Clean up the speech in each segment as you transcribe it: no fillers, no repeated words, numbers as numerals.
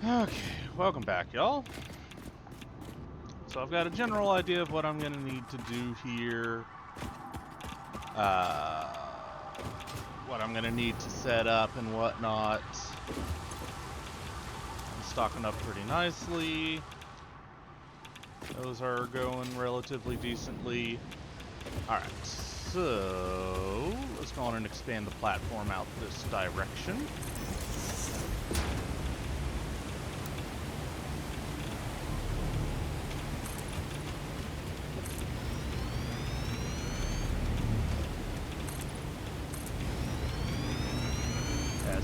Okay, welcome back, y'all. So I've got a general idea of what I'm going to need to do here. What I'm going to need to set up and whatnot. I'm stocking up pretty nicely. Those are going relatively decently. Alright, so let's go on and expand the platform out this direction.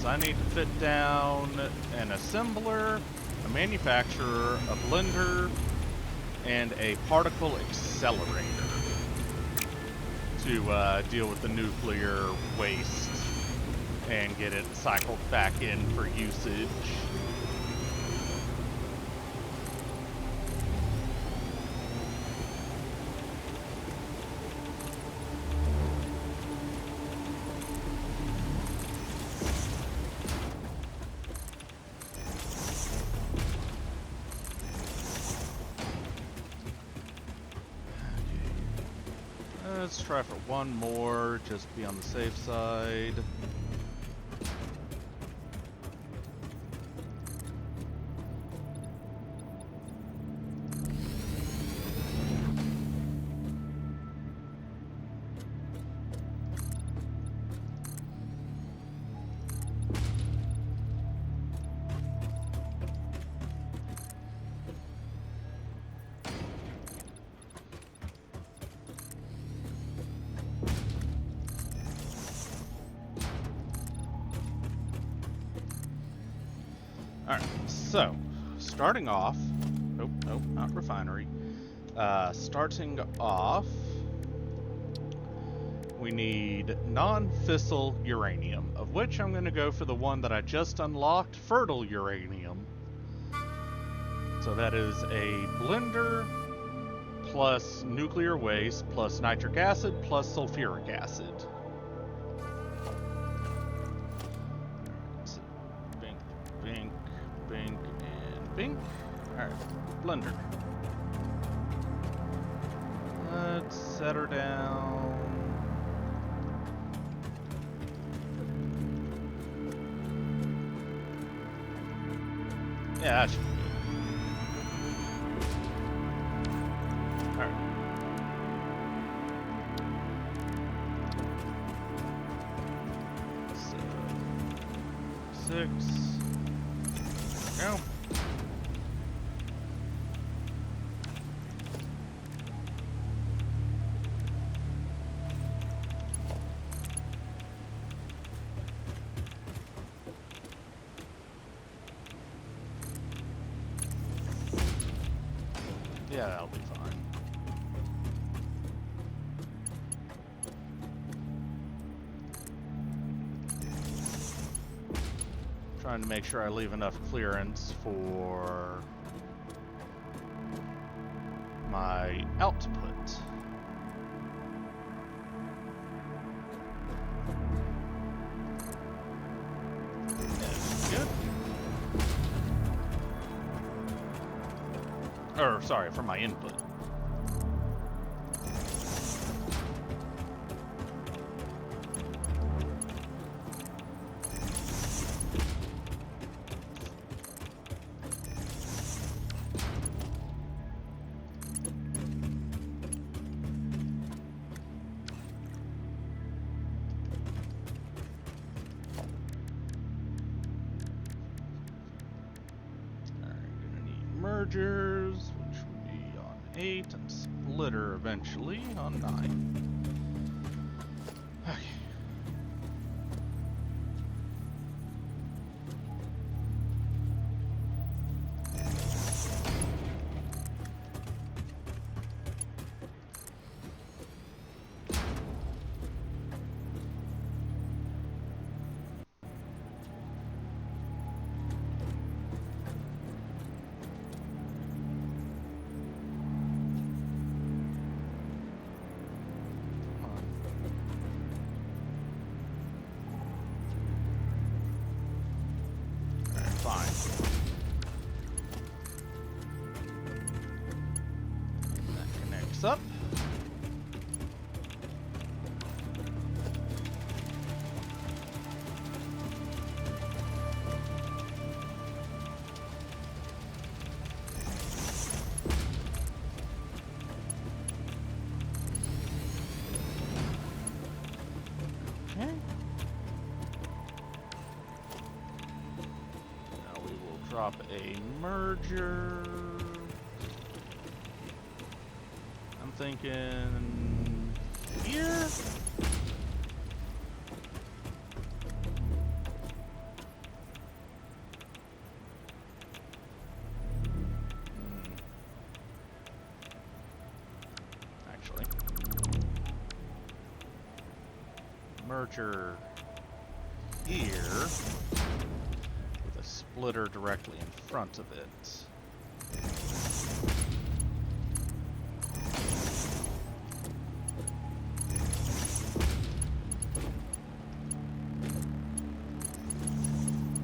I need to fit down an assembler, a manufacturer, a blender, and a particle accelerator to deal with the nuclear waste and get it cycled back in for usage. Let's try for one more, just be on the safe side. Alright, so, starting off, nope, not refinery. Starting off, we need non-fissile uranium, of which I'm going to go for the one that I just unlocked, fertile uranium. So that is a blender, plus nuclear waste, plus nitric acid, plus sulfuric acid. Bink, and bink. Alright, blender. Let's set her down. Yeah, that should be good. Alright. So, 6. Go. Yeah, that'll be fine. Trying to make sure I leave enough clearance for my output. Good. Or, sorry, for my input. Mergers, which would be on 8, and splitter eventually on 9. Okay. drop a merger. I'm thinking here. Actually, merger here with a splitter directly in front of it.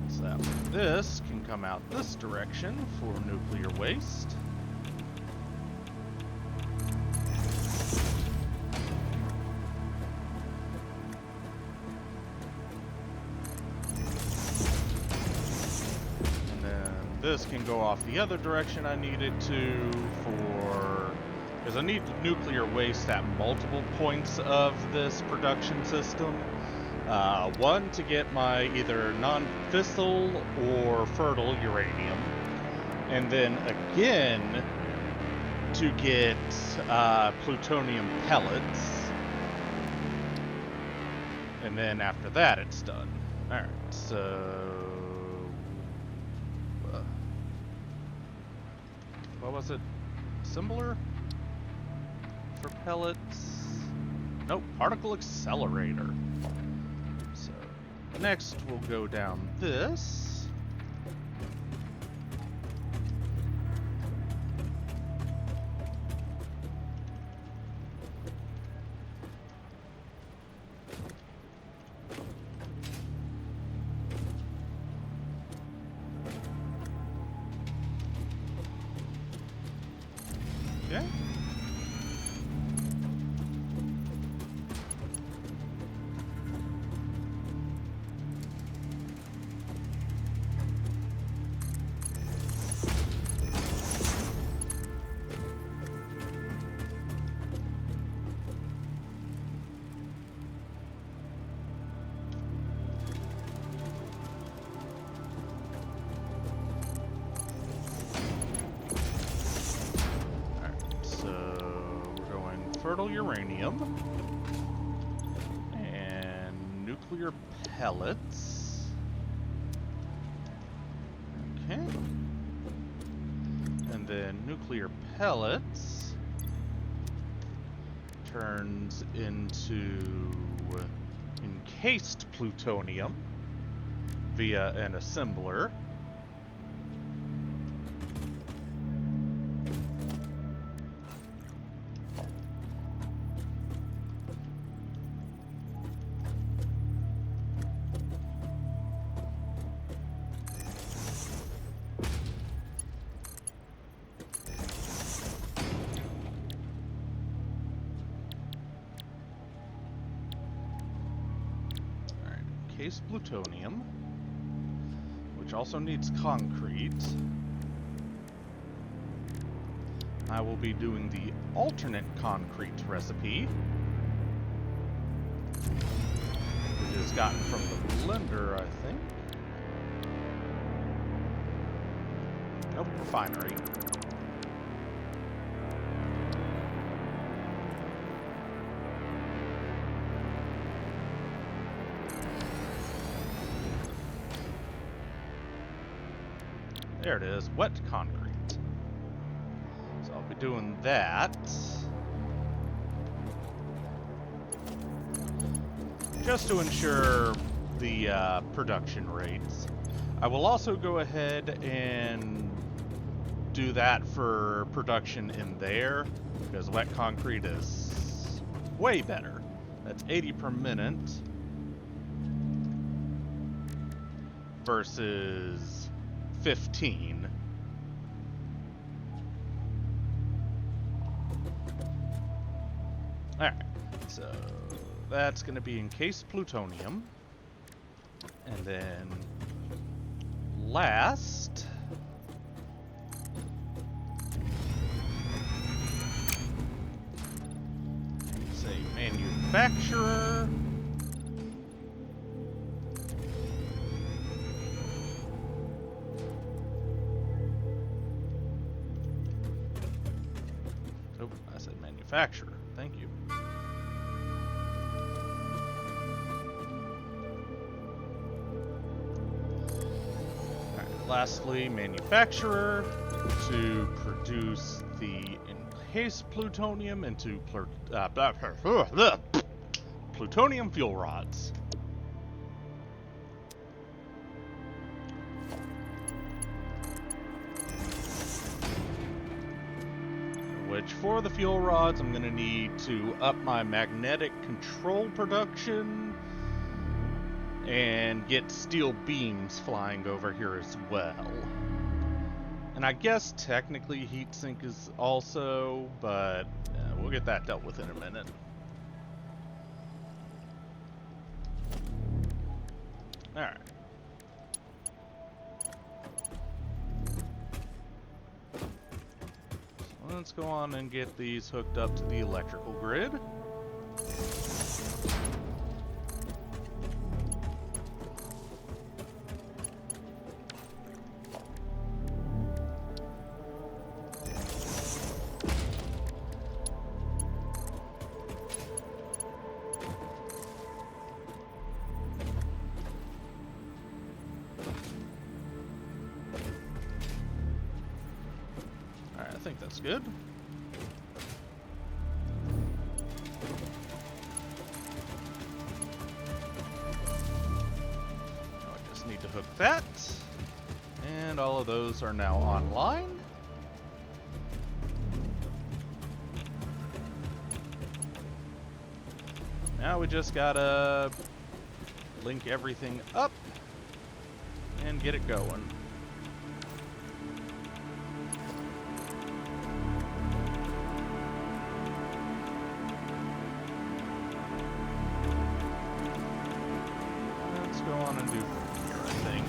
So that way this can come out this direction for nuclear waste. This can go off the other direction I need it to because I need nuclear waste at multiple points of this production system. One, to get my either non-fissile or fertile uranium. And then again, to get plutonium pellets. And then after that, it's done. Alright, so... what was it? Similar? For pellets? Nope, particle accelerator. So, next we'll go down this. Okay. Fertile uranium and nuclear pellets. Okay. And then nuclear pellets turns into encased plutonium via an assembler. Encased plutonium, which also needs concrete. I will be doing the alternate concrete recipe, which is gotten from the blender, I think. Nope, refinery. There it is, wet concrete. So I'll be doing that. Just to ensure the production rates. I will also go ahead and do that for production in there, because wet concrete is way better. That's 80 per minute versus 15. Alright, so that's going to be encased plutonium. And then last, say manufacturer. manufacturer. Thank you. Alright, lastly, manufacturer to produce the encased plutonium into plutonium fuel rods. Which, for the fuel rods, I'm going to need to up my magnetic control production and get steel beams flying over here as well. And I guess technically heatsink is also, but we'll get that dealt with in a minute. Alright. Let's go on and get these hooked up to the electrical grid. Alright, I think that's good. To hook that, and all of those are now online. Now we just gotta link everything up and get it going. Let's go on and do thing.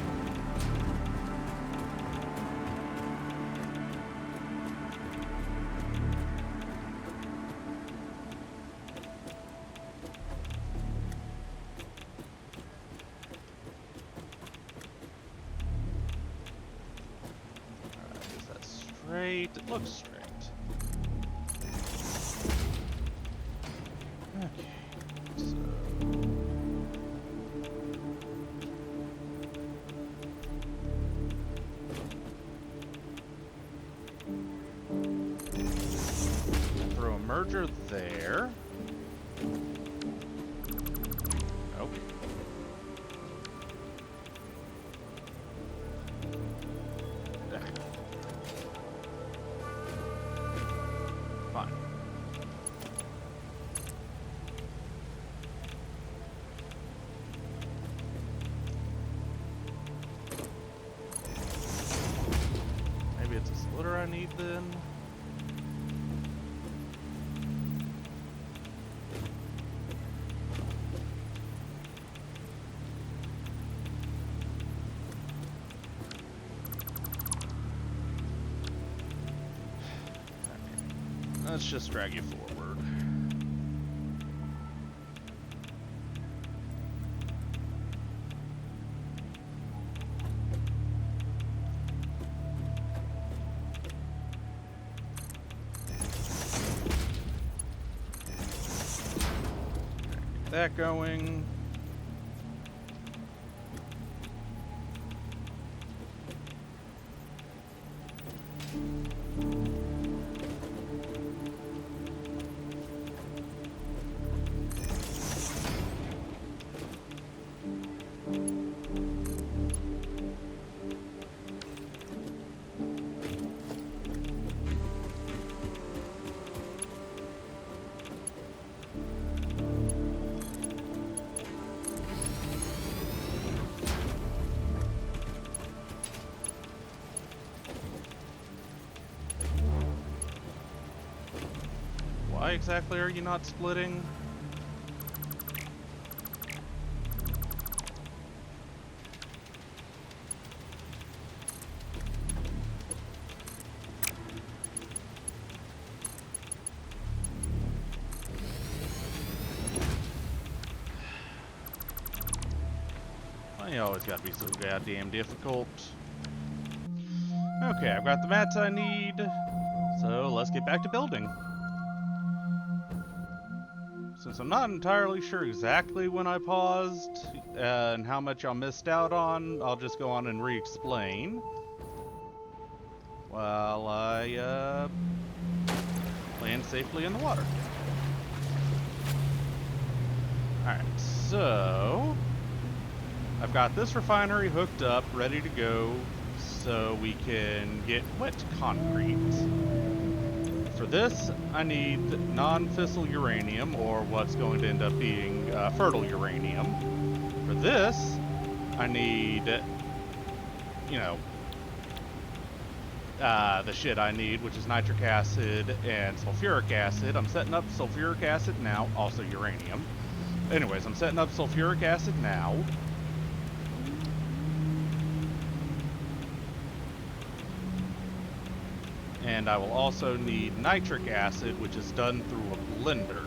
Alright, is that straight? It looks straight. Okay, so merger there. Nope. Fine. Maybe it's a splitter I need then. Let's just drag you forward. Get that going. Why exactly are you not splitting? Why you always gotta be so goddamn difficult? Okay, I've got the mats I need, so let's get back to building. So I'm not entirely sure exactly when I paused and how much I missed out on. I'll just go on and re-explain while I land safely in the water. Alright, so I've got this refinery hooked up, ready to go, so we can get wet concrete. For this, I need non-fissile uranium, or what's going to end up being fertile uranium. For this, I need, you know, the shit I need, which is nitric acid and sulfuric acid. I'm setting up sulfuric acid now, also uranium. Anyways, I'm setting up sulfuric acid now. And I will also need nitric acid, which is done through a blender.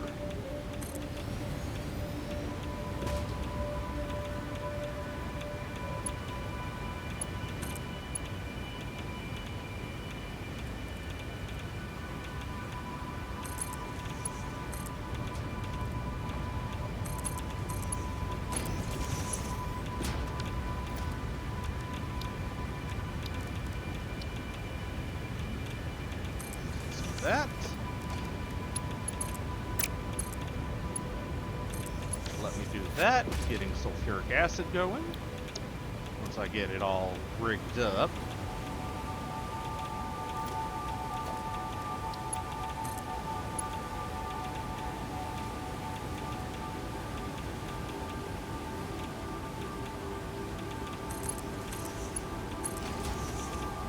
That. Let me do that, getting sulfuric acid going. Once I get it all rigged up.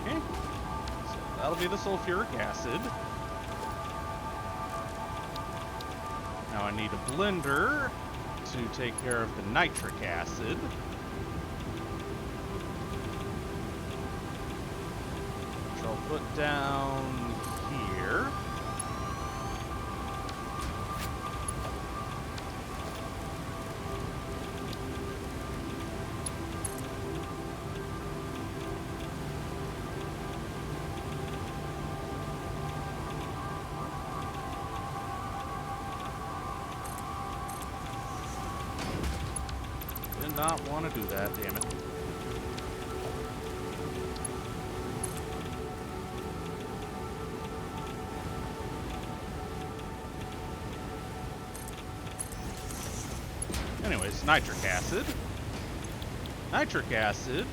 Okay, so that'll be the sulfuric acid. Now I need a blender to take care of the nitric acid. Which I'll put down here. Not want to do that, damn it. Anyways, nitric acid. Nitric acid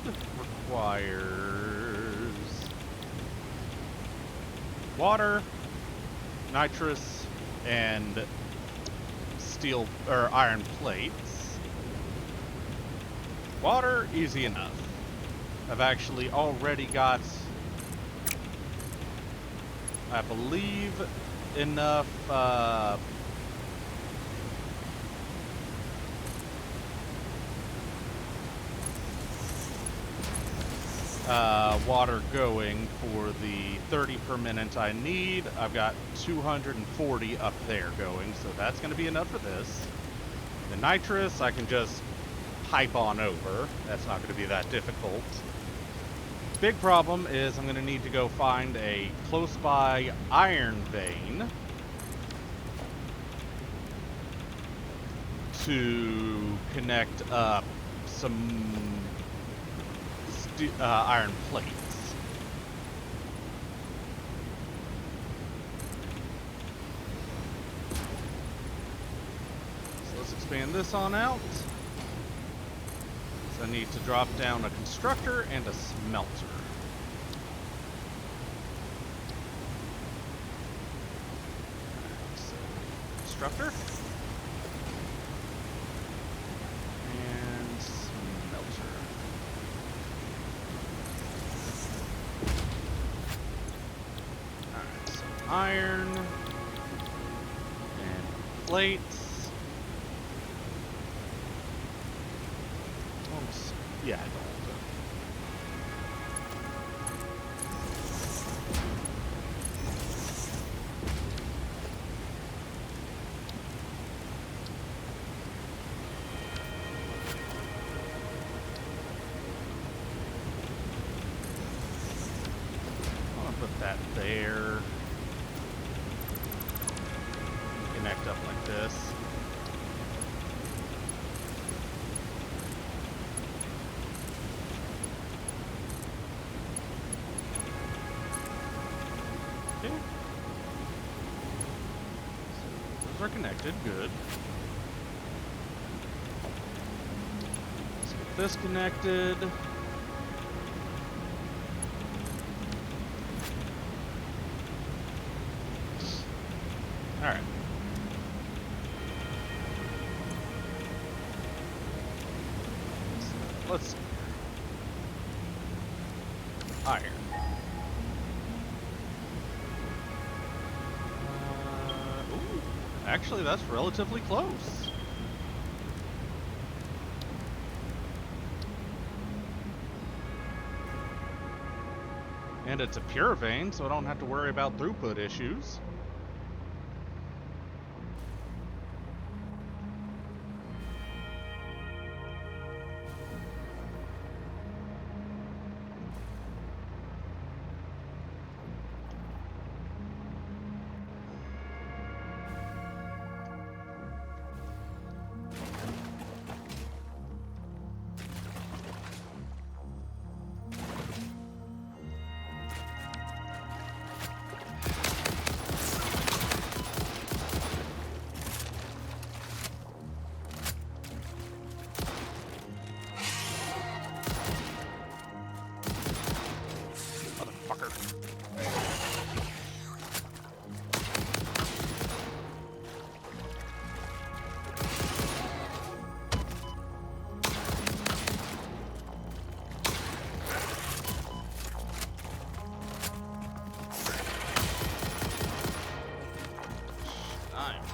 requires water, nitrous, and steel or iron plates. Water, easy enough. I've actually already got, I believe, enough water going for the 30 per minute I need. I've got 240 up there going, so that's going to be enough for this. The nitrous, I can just pipe on over. That's not going to be that difficult. Big problem is I'm going to need to go find a close by iron vein to connect up some iron plates. So let's expand this on out. So I need to drop down a constructor and a smelter. So, constructor. And smelter. Alright, so iron. And plates. Yeah, I don't. I'm gonna put that there. Connect up like this. are connected. Good. Let's get this connected. Alright. Let's see. Iron. Ooh, actually, that's relatively close. And it's a pure vein, so I don't have to worry about throughput issues.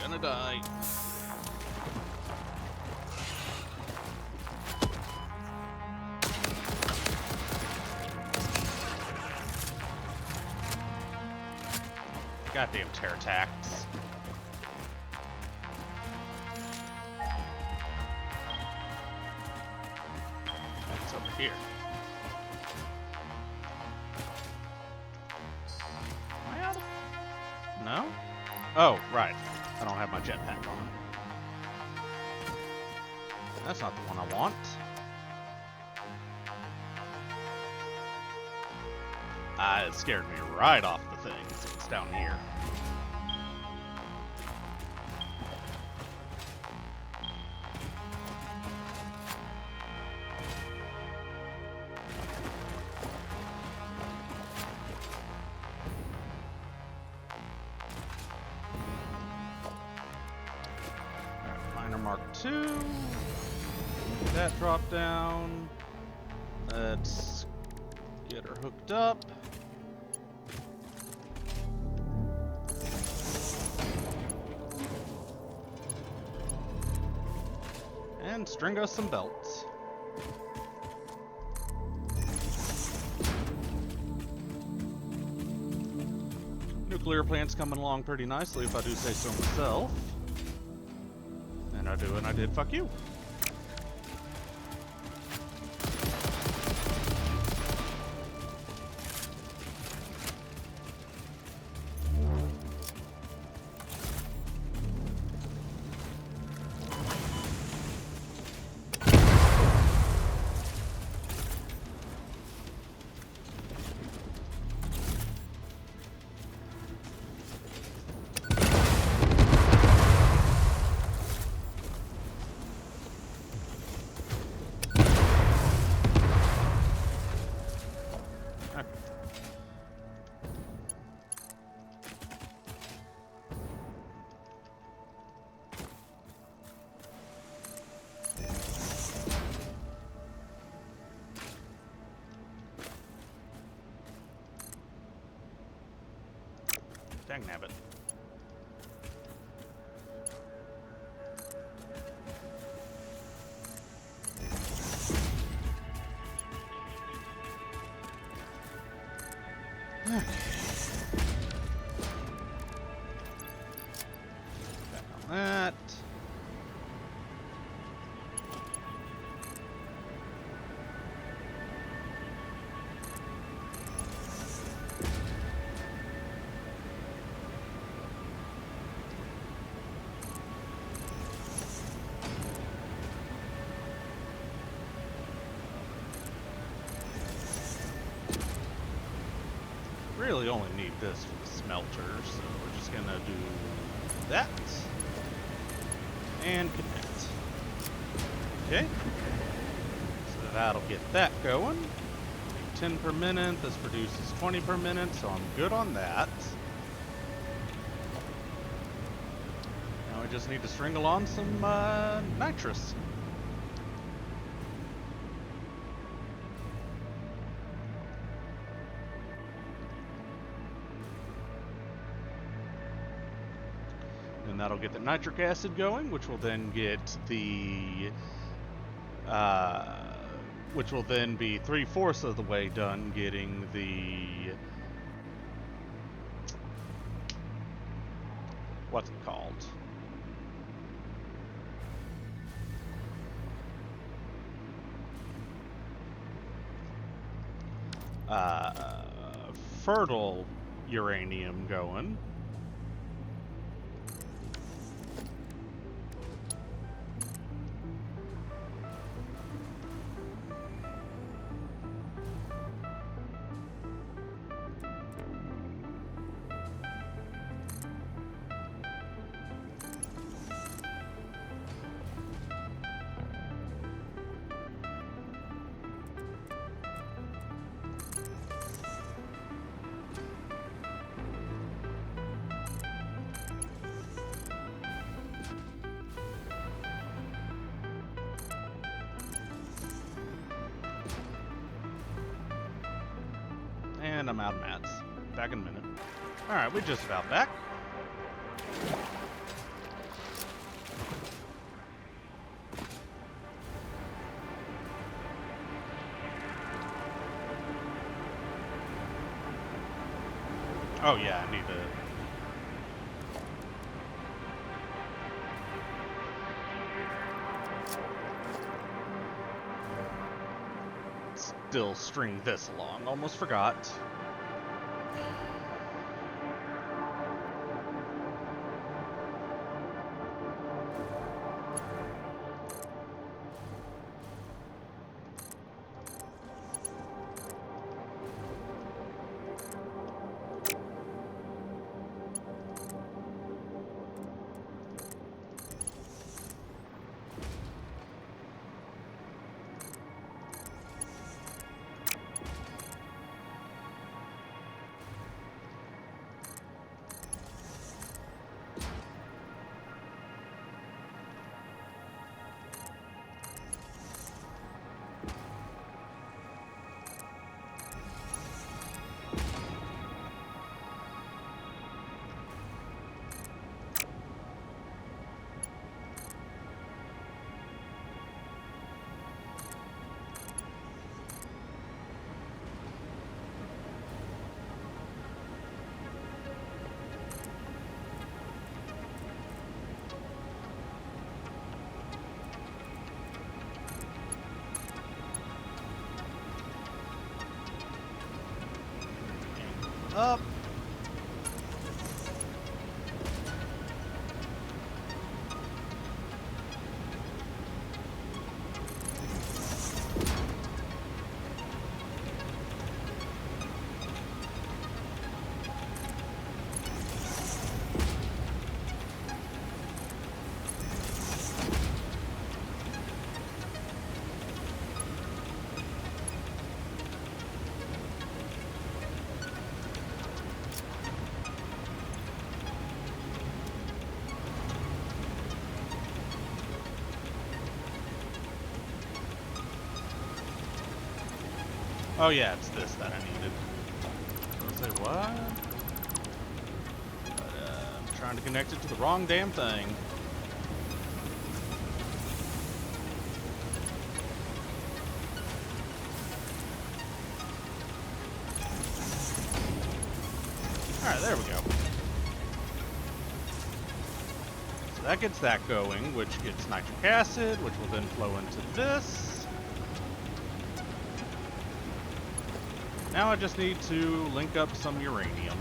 I'm gonna die. Goddamn pterodactyls. What's over here? Am I out of... No? Oh, right. I don't have my jetpack on. That's not the one I want. It scared me right off the thing, so it's down here. Mark II. That drop down. Let's get her hooked up. And string us some belts. Nuclear plant's coming along pretty nicely if I do say so myself. And I do, and I did. Fuck you. Dang nabbit. Okay. Back on that. Really only need this for the smelter, so we're just gonna do that. And connect. Okay. So that'll get that going. 10 per minute. This produces 20 per minute, so I'm good on that. Now we just need to string along some nitrous. And that'll get the nitric acid going, which will then get the which will then be 3/4 of the way done getting the what's it called? Fertile uranium going. And I'm out of mats. Back in a minute. Alright, we're just about back. Oh yeah, I need to... still string this along. Almost forgot. Up. Oh yeah, it's this that I needed. Say what? But, I'm trying to connect it to the wrong damn thing. Alright, there we go. So that gets that going, which gets nitric acid, which will then flow into this. Now I just need to link up some uranium.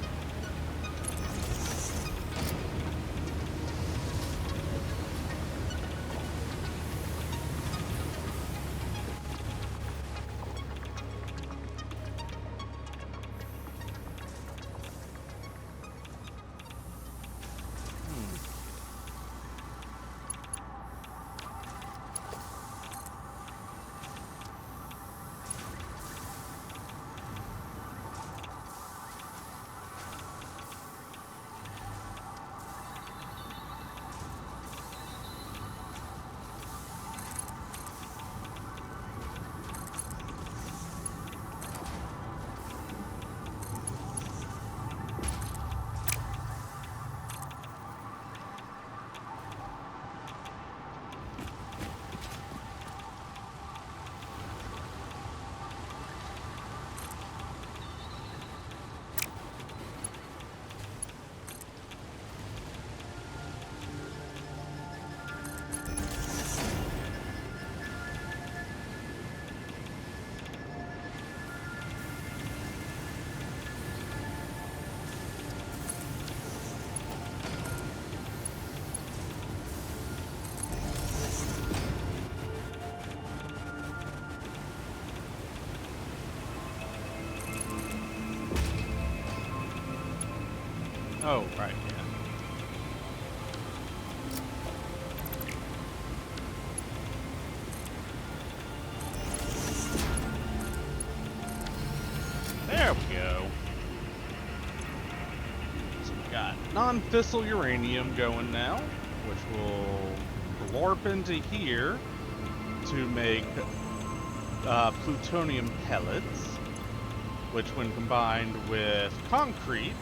Oh, right, yeah. There we go. So we got non-fissile uranium going now, which will warp into here to make plutonium pellets, which when combined with concrete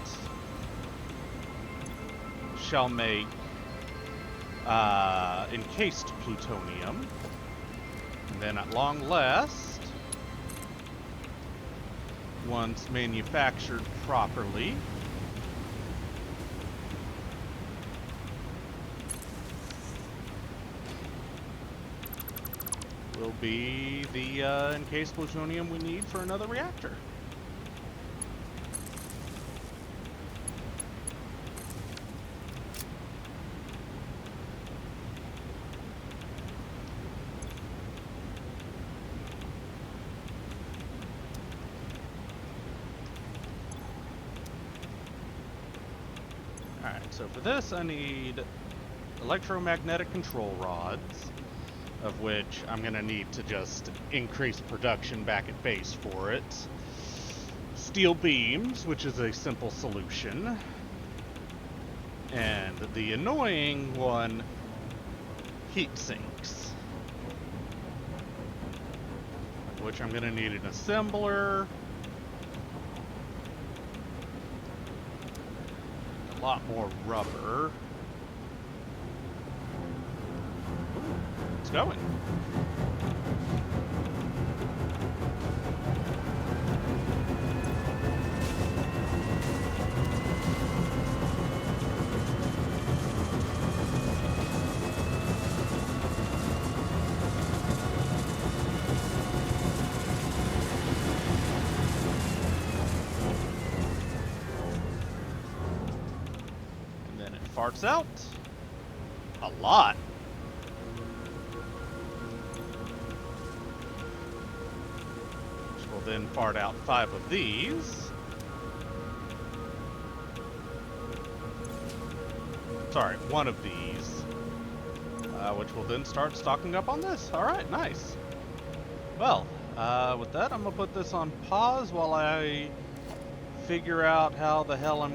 shall make encased plutonium. And then at long last, once manufactured properly, will be the encased plutonium we need for another reactor. Alright, so for this I need electromagnetic control rods, of which I'm going to need to just increase production back at base for it. Steel beams, which is a simple solution. And the annoying one, heat sinks, of which I'm going to need an assembler, a lot more rubber. It's going. And then it farts out a lot. Then fart out 5 of these. Sorry, 1 of these. Which will then start stocking up on this. Alright, nice. Well, with that, I'm going to put this on pause while I figure out how the hell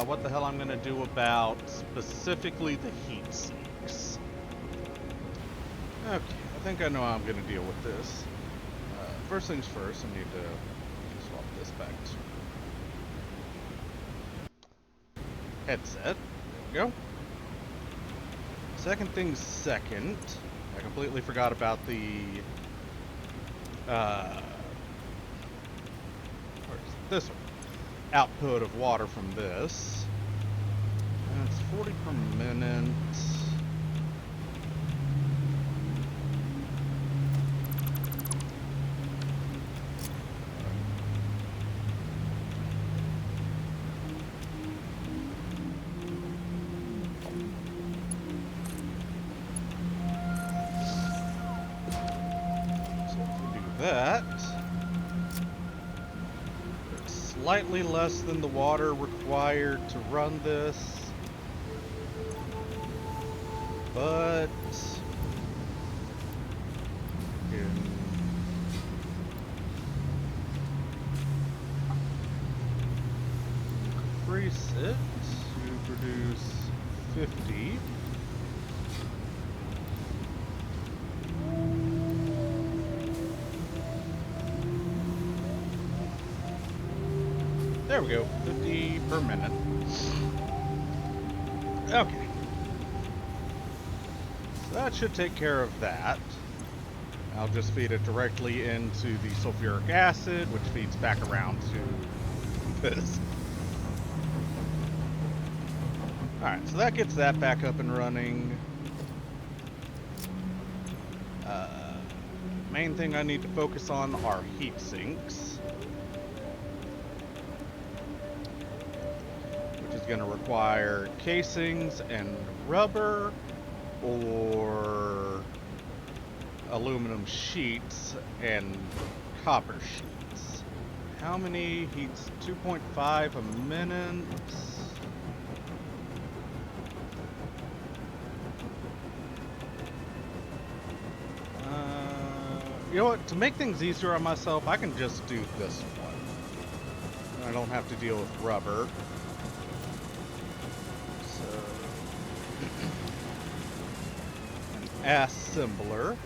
what the hell I'm going to do about specifically the heat sinks. Okay, I think I know how I'm going to deal with this. First things first, I need to swap this back to headset. There we go. Second things second, I completely forgot about the where's this one? Output of water from this. And it's 40 per minute. That, it's slightly less than the water required to run this, but increase it to produce 50. There we go, 50 per minute. Okay. So that should take care of that. I'll just feed it directly into the sulfuric acid, which feeds back around to this. Alright, so that gets that back up and running. Main thing I need to focus on are heat sinks, going to require casings and rubber or aluminum sheets and copper sheets. How many heats? 2.5 a minute. You know what? To make things easier on myself, I can just do this one. I don't have to deal with rubber. So, an assembler.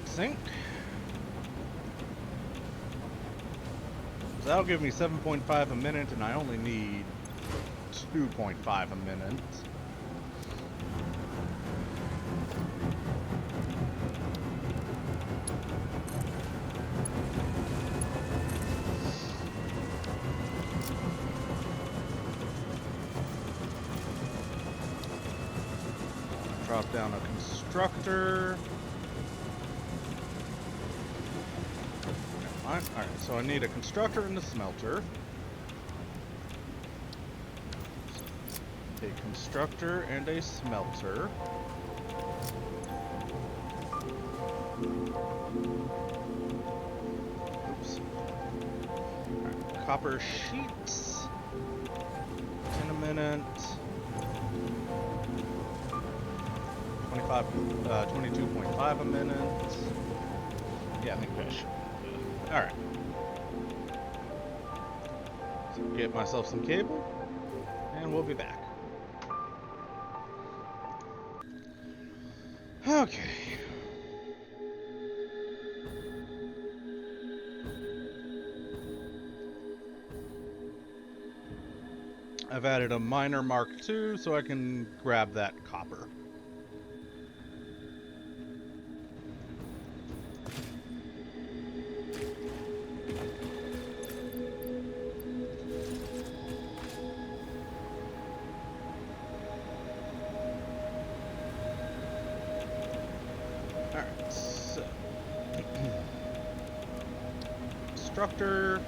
Sink. So that'll give me 7.5 a minute, and I only need 2.5 a minute. Drop down a constructor. Alright, so I need a constructor and a smelter. A constructor and a smelter. Oops. Right, copper sheets. 10 a minute. 22.5 a minute. Yeah, I think that should. Alright. So get myself some cable, and we'll be back. Okay. I've added a miner Mark II so I can grab that copper. Constructor.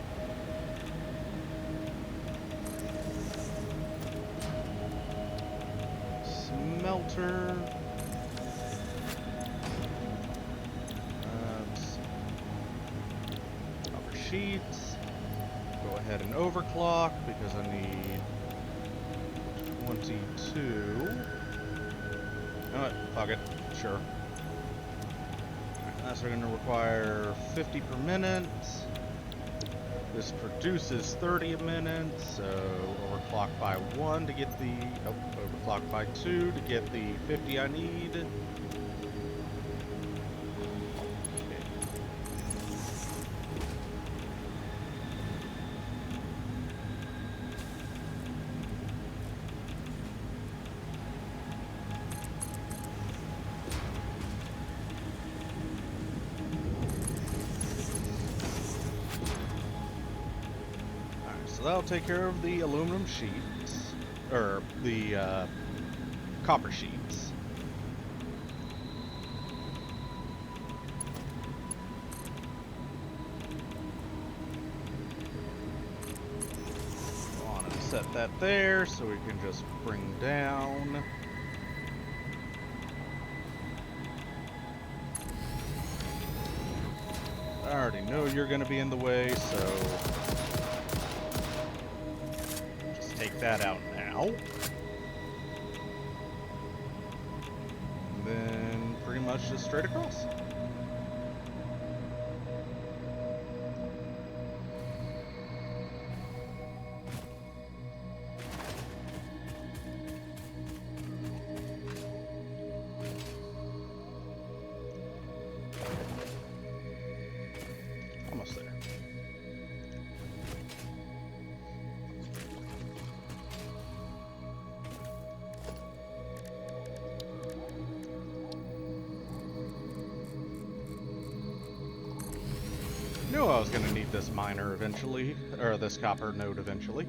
Smelter. Copper sheets. Go ahead and overclock because I need 22. You know what? Fuck it. Sure. That's going to require 50 per minute. This produces 30 a minute, so overclock by 1 to get the... Oh, overclock by 2 to get the 50 I need. That'll take care of the aluminum sheets, or the copper sheets. Go on and set that there so we can just bring down. I already know you're going to be in the way, so... take that out now. And then pretty much just straight across. Almost there. Knew I was going to need this miner eventually, or this copper node eventually.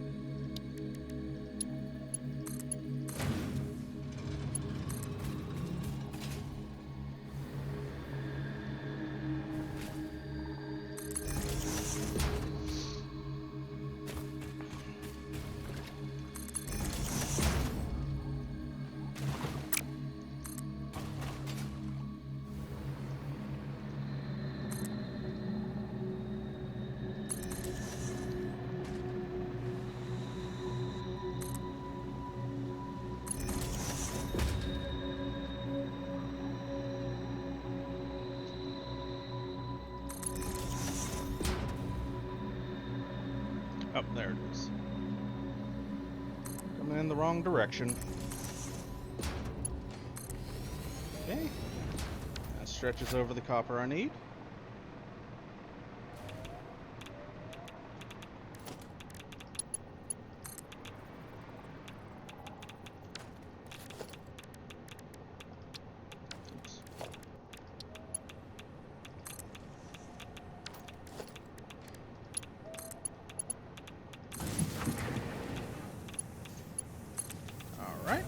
Oh, there it is. Coming in the wrong direction. Okay. That stretches over the copper I need. Oops. All right.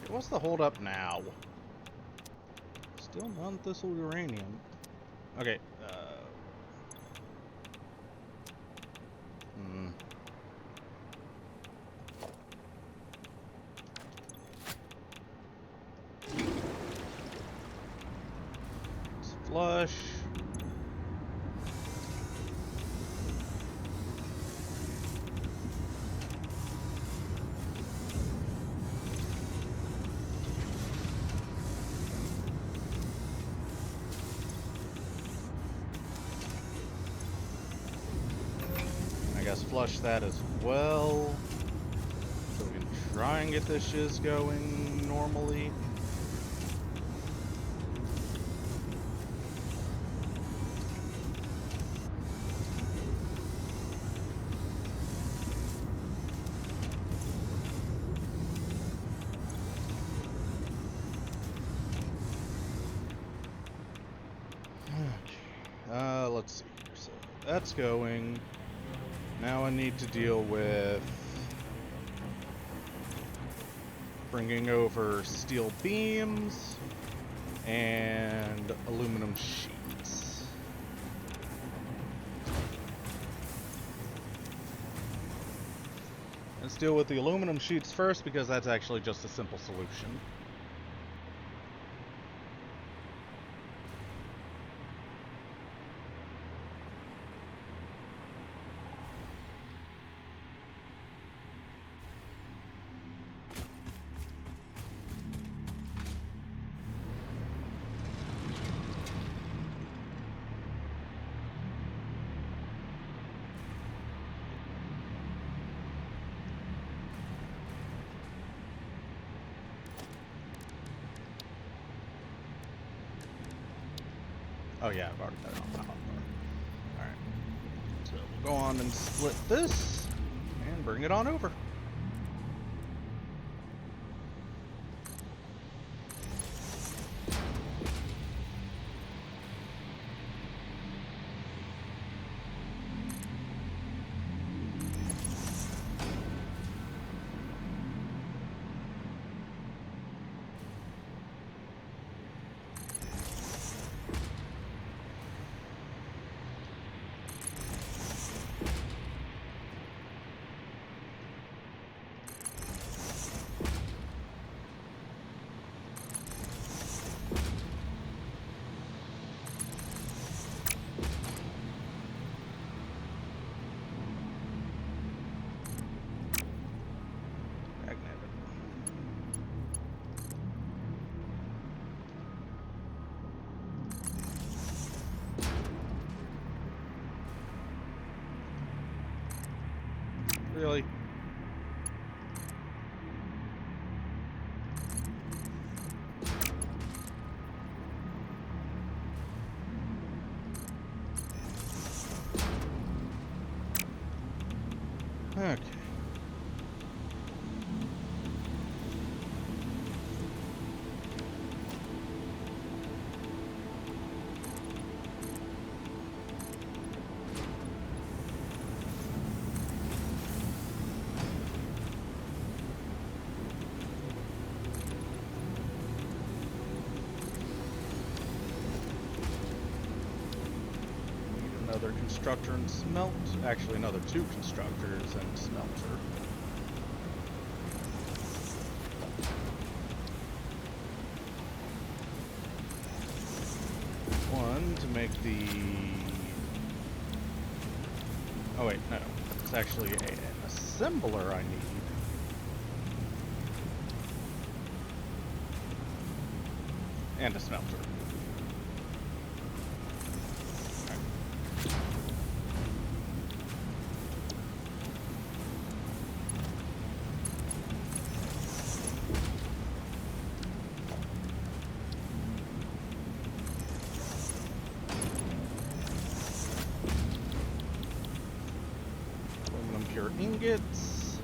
Okay, what's the holdup now? Still non-thistle uranium. Okay. Let's flush. I guess flush that as well. So we can try and get this shiz going normally. Let's see here. So that's going. Now I need to deal with bringing over steel beams and aluminum sheets. Let's deal with the aluminum sheets first because that's actually just a simple solution. Oh yeah, I've already got it on my hotbar. Alright. So we'll go on and split this and bring it on over. Really? Okay. Another constructor and smelt. Actually, another 2 constructors and smelter. One to make the... Oh wait, no. It's actually an assembler I need. And a smelter. pure ingots.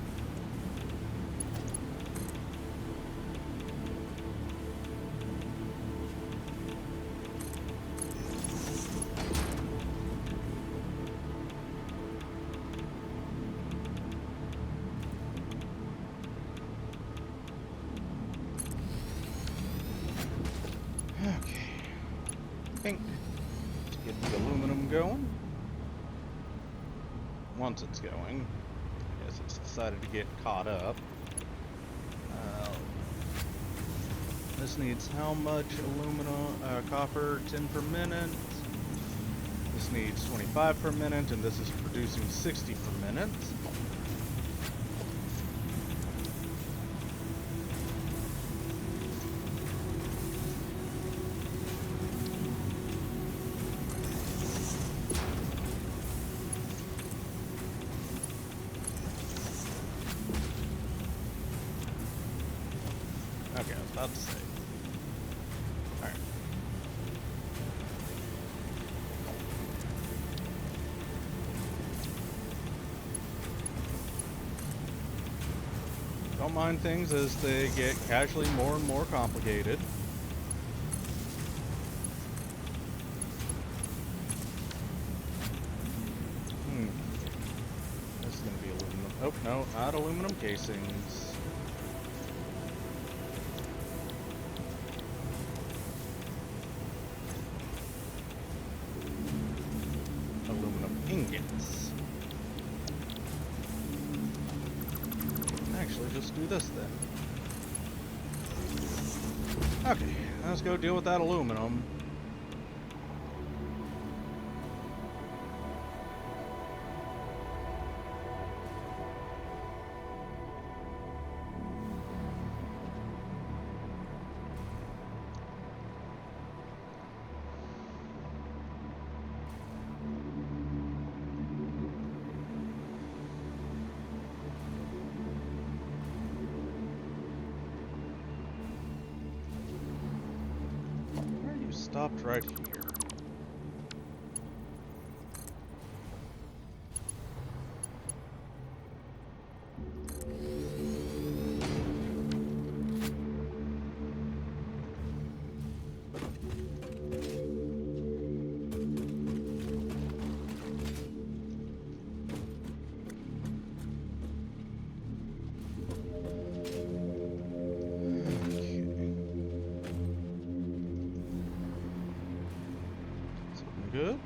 Okay. Pink. Let's get the aluminum going. Once it's going, I guess it's decided to get caught up. This needs how much aluminum, copper? 10 per minute. This needs 25 per minute, and this is producing 60 per minute. Okay, I was about to say. Alright. Don't mind things as they get casually more and more complicated. This is gonna be aluminum. Oh, no, not aluminum casings. Ingots. Actually, just do this then. Okay, let's go deal with that aluminum. Stopped right here. Good.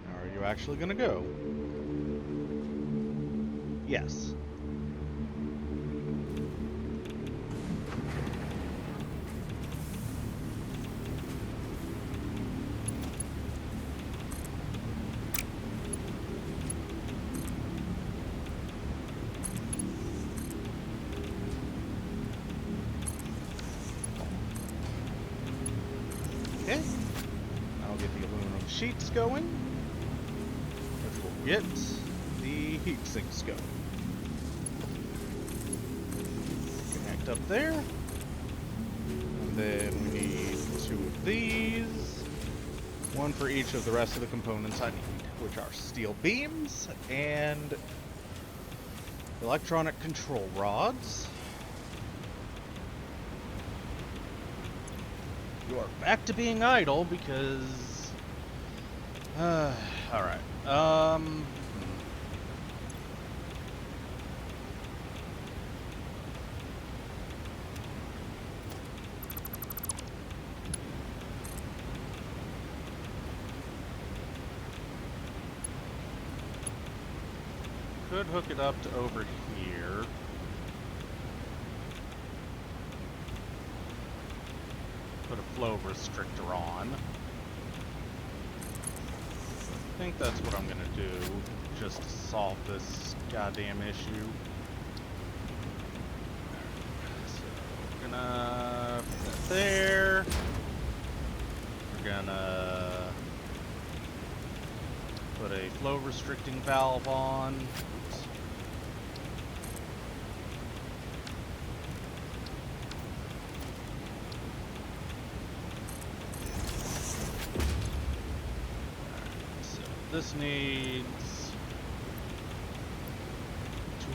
Now, are you actually gonna go? Yes. Okay. I'll get the aluminum sheets going, which will get the heat sinks going. Connect up there, and then we need 2 of these, 1 for each of the rest of the components I need, which are steel beams and electronic control rods. You are back to being idle because... alright. Could hook it up to over here. Put a flow restrictor on. I think that's what I'm gonna do, just to solve this goddamn issue. So we're gonna put that there. We're gonna put a flow restricting valve on. Oops. This needs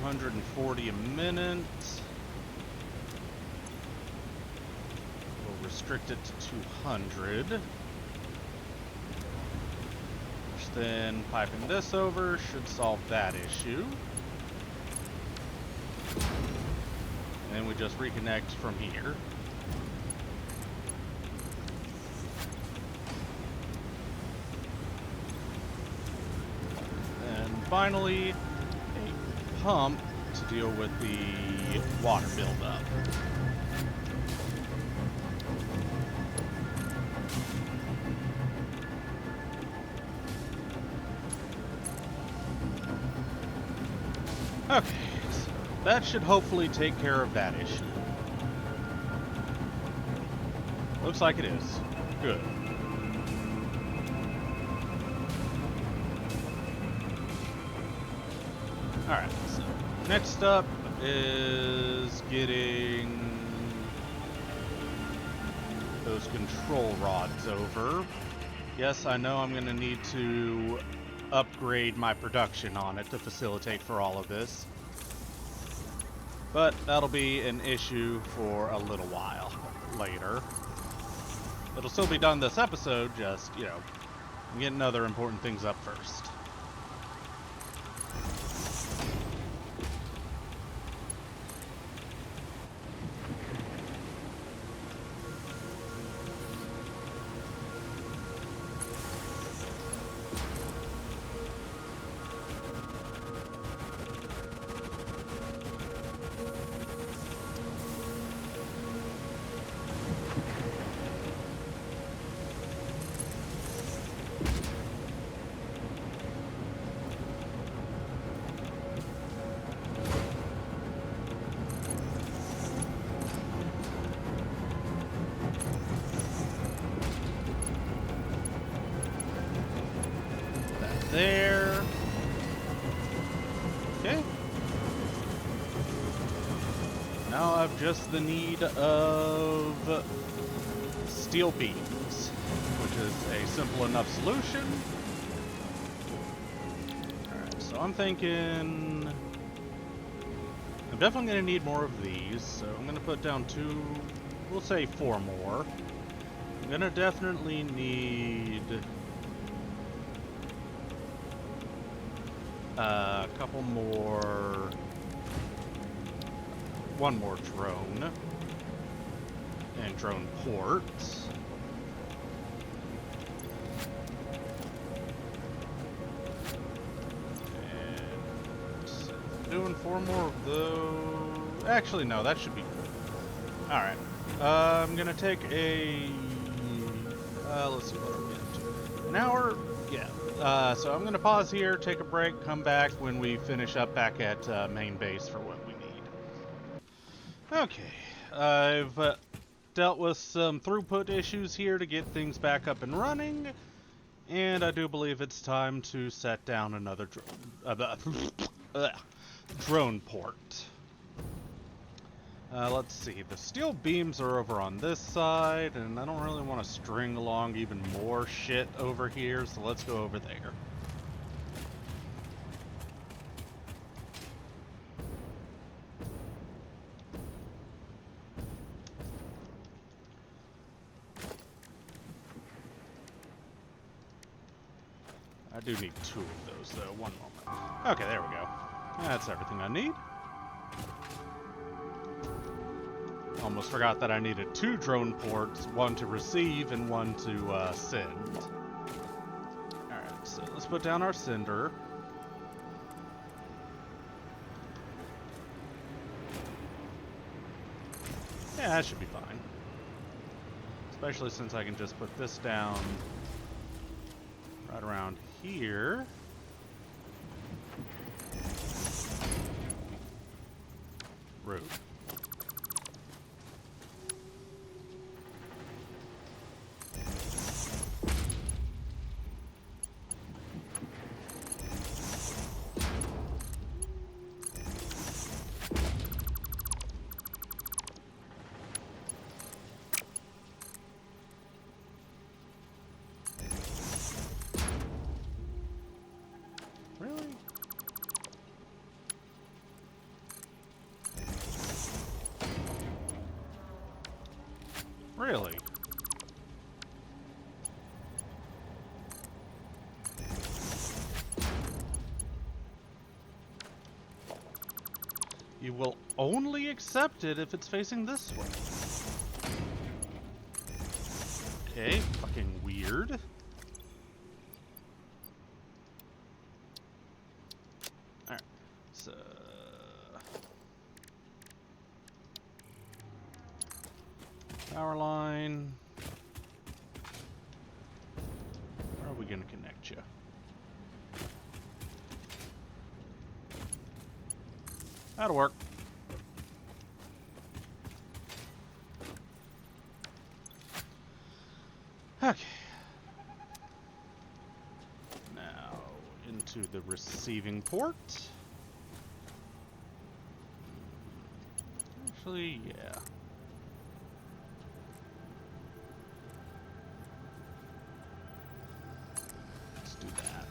240 a minute. We'll restrict it to 200. Which then piping this over should solve that issue. And then we just reconnect from here. And finally, a pump to deal with the water buildup. Okay, so that should hopefully take care of that issue. Looks like it is. Good. Alright, so next up is getting those control rods over. Yes, I know I'm going to need to upgrade my production on it to facilitate for all of this. But that'll be an issue for a little while later. It'll still be done this episode, just, you know, getting other important things up first. There. Okay. Now I've just the need of steel beams, which is a simple enough solution. Alright, so I'm thinking I'm definitely going to need more of these, so I'm going to put down 2, we'll say 4 more. I'm going to definitely need a couple more, one more drone, and drone ports. And doing 4 more of those. Actually, no, that should be good. Alright. I'm gonna take a, let's see what I'm getting to. An hour? Yeah. So I'm going to pause here, take a break, come back when we finish up back at main base for what we need. Okay, I've dealt with some throughput issues here to get things back up and running, and I do believe it's time to set down another drone port. Let's see, the steel beams are over on this side, and I don't really want to string along even more shit over here, so let's go over there. I do need 2 of those, though. One moment. Okay, there we go. That's everything I need. Almost forgot that I needed 2 drone ports, 1 to receive and 1 to send. Alright, so let's put down our sender. Yeah, that should be fine. Especially since I can just put this down right around here. Rude. Really? You will only accept it if it's facing this way. Okay, fucking weird. Alright, so... power line. Where are we gonna connect you? That'll work. Okay. Now, into the receiving port. Actually, yeah. Let's do that.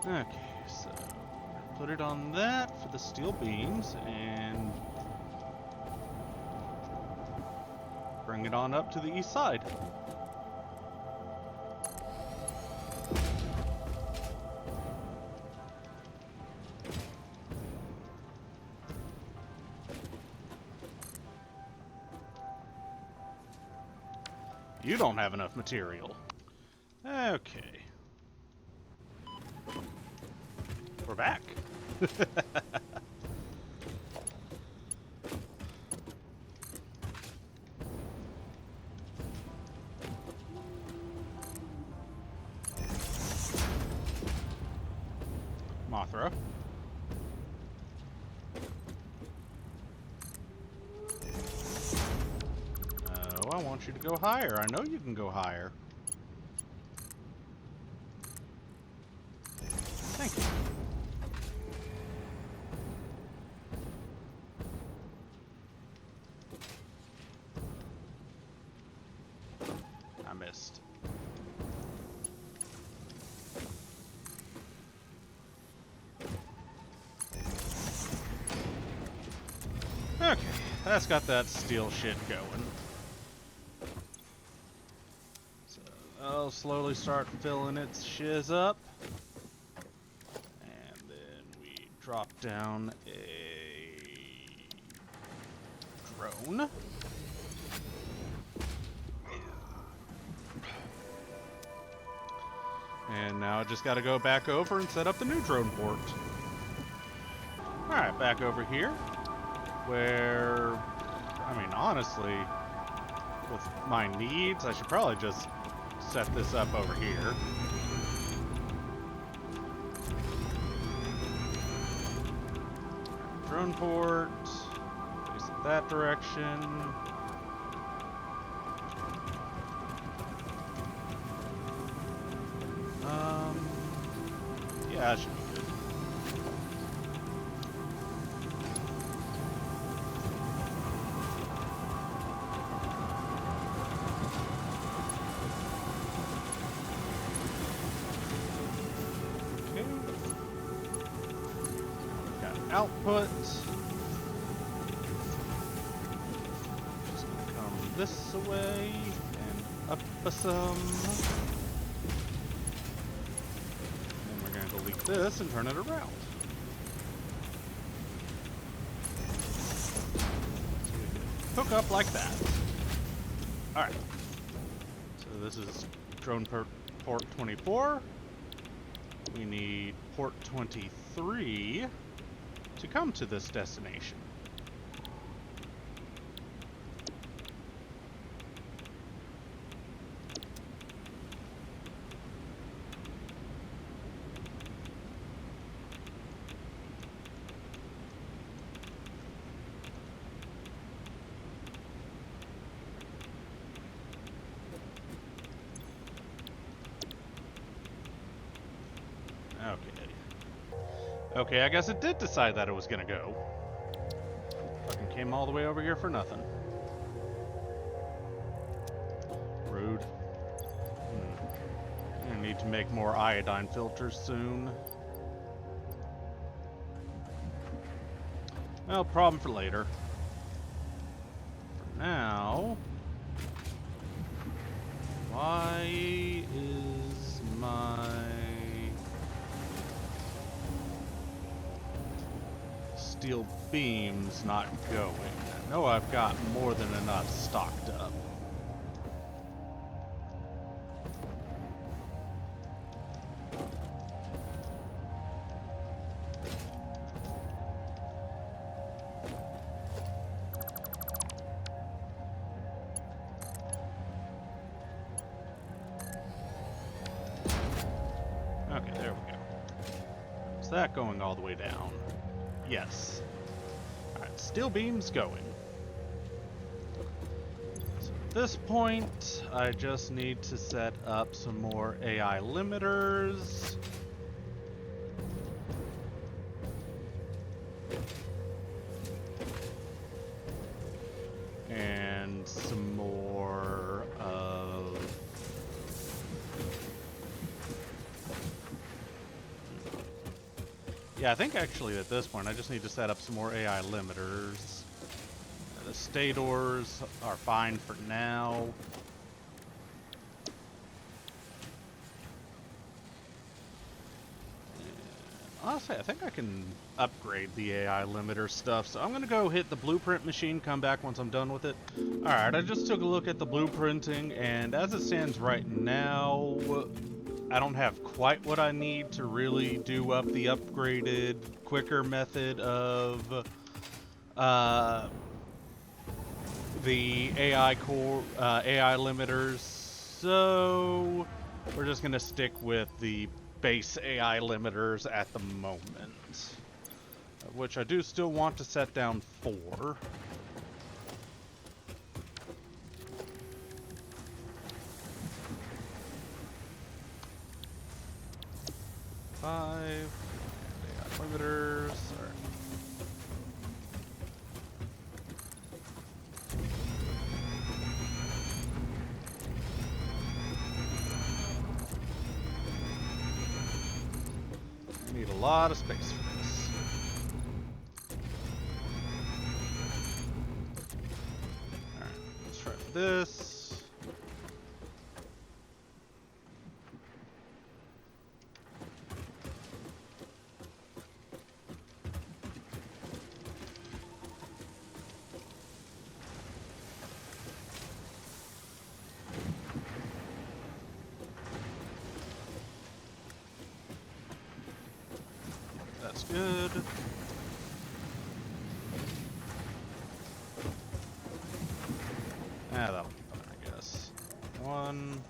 Okay, so put it on that for the steel beams and bring it on up to the east side. You don't have enough material. Okay. We're back. Mothra. Oh, I want you to go higher. I know you can go higher. Thank you. I missed. Okay, that's got that steel shit going. So I'll slowly start filling its shiz up. And then we drop down a drone. And now I just gotta go back over and set up the new drone port. Alright, back over here. Where, I mean, honestly, with my needs, I should probably just set this up over here. Drone port, face it that direction. Yeah, that should be good. Okay. We've got output. Just gonna come this way and up some. Delete this and turn it around. Hook up like that. Alright. So this is drone port 24. We need port 23 to come to this destination. Okay, I guess it did decide that it was gonna go. Fucking came all the way over here for nothing. Rude. I need to make more iodine filters soon. Well, problem for later. For now... Why is my... steel beams not going? I know I've got more than enough stocked up. Okay, there we go. Is that going all the way down? Yes. Alright, steel beams going. So at this point, I just need to set up some more AI limiters. And some more of... Yeah, I think actually at this point I just need to set up some more AI limiters. The stators are fine for now. Honestly, I think I can upgrade the AI limiter stuff, so I'm gonna go hit the blueprint machine, come back once I'm done with it. Alright, I just took a look at the blueprinting, and as it stands right now, I don't have quite what I need to really do up the upgraded, quicker method of the AI core, AI limiters, so we're just gonna stick with the base AI limiters at the moment, which I do still want to set down 4. Five AI limiters. Sorry. Need a lot of space for this. Alright, let's try this. That's good. That'll be fine, I guess. 1.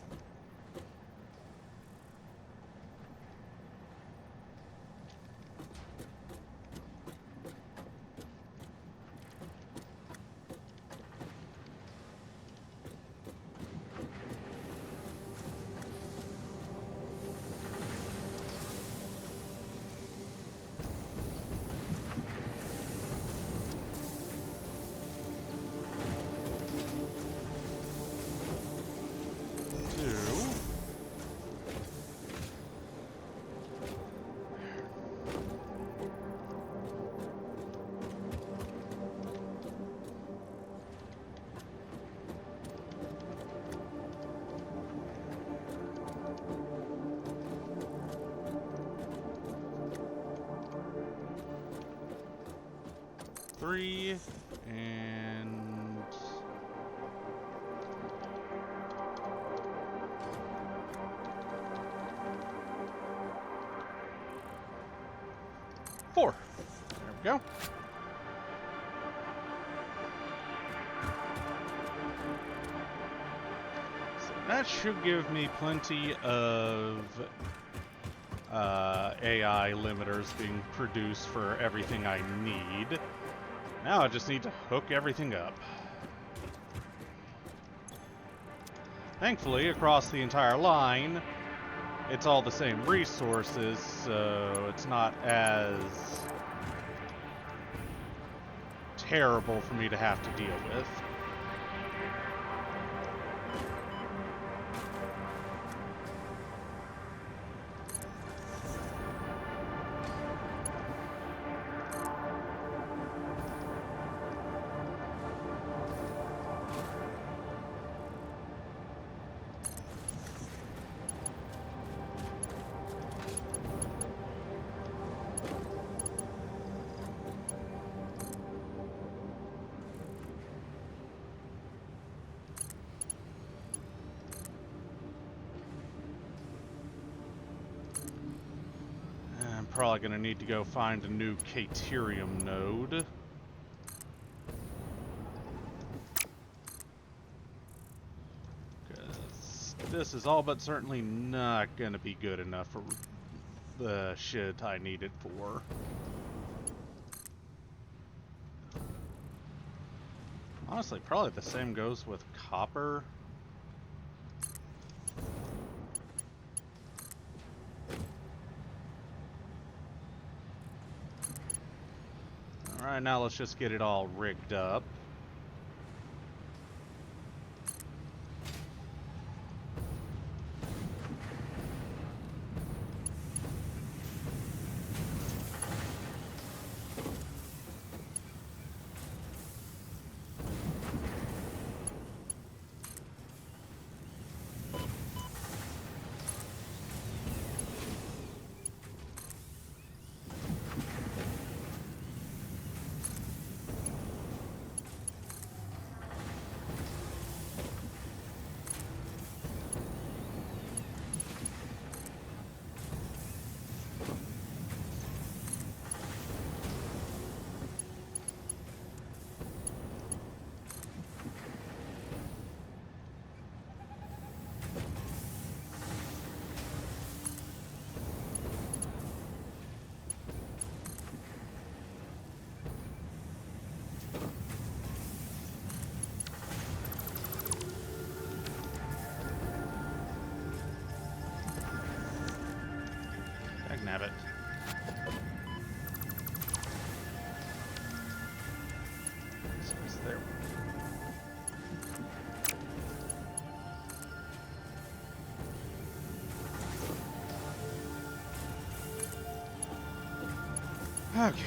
Three, and 4. There we go. So that should give me plenty of AI limiters being produced for everything I need. Now I just need to hook everything up. Thankfully, across the entire line, it's all the same resources, so it's not as terrible for me to have to deal with. I'm probably going to need to go find a new Caterium node. Because this is all but certainly not going to be good enough for the shit I need it for. Honestly, probably the same goes with copper. Alright, now let's just get it all rigged up. Dagnabbit. So is there... Okay.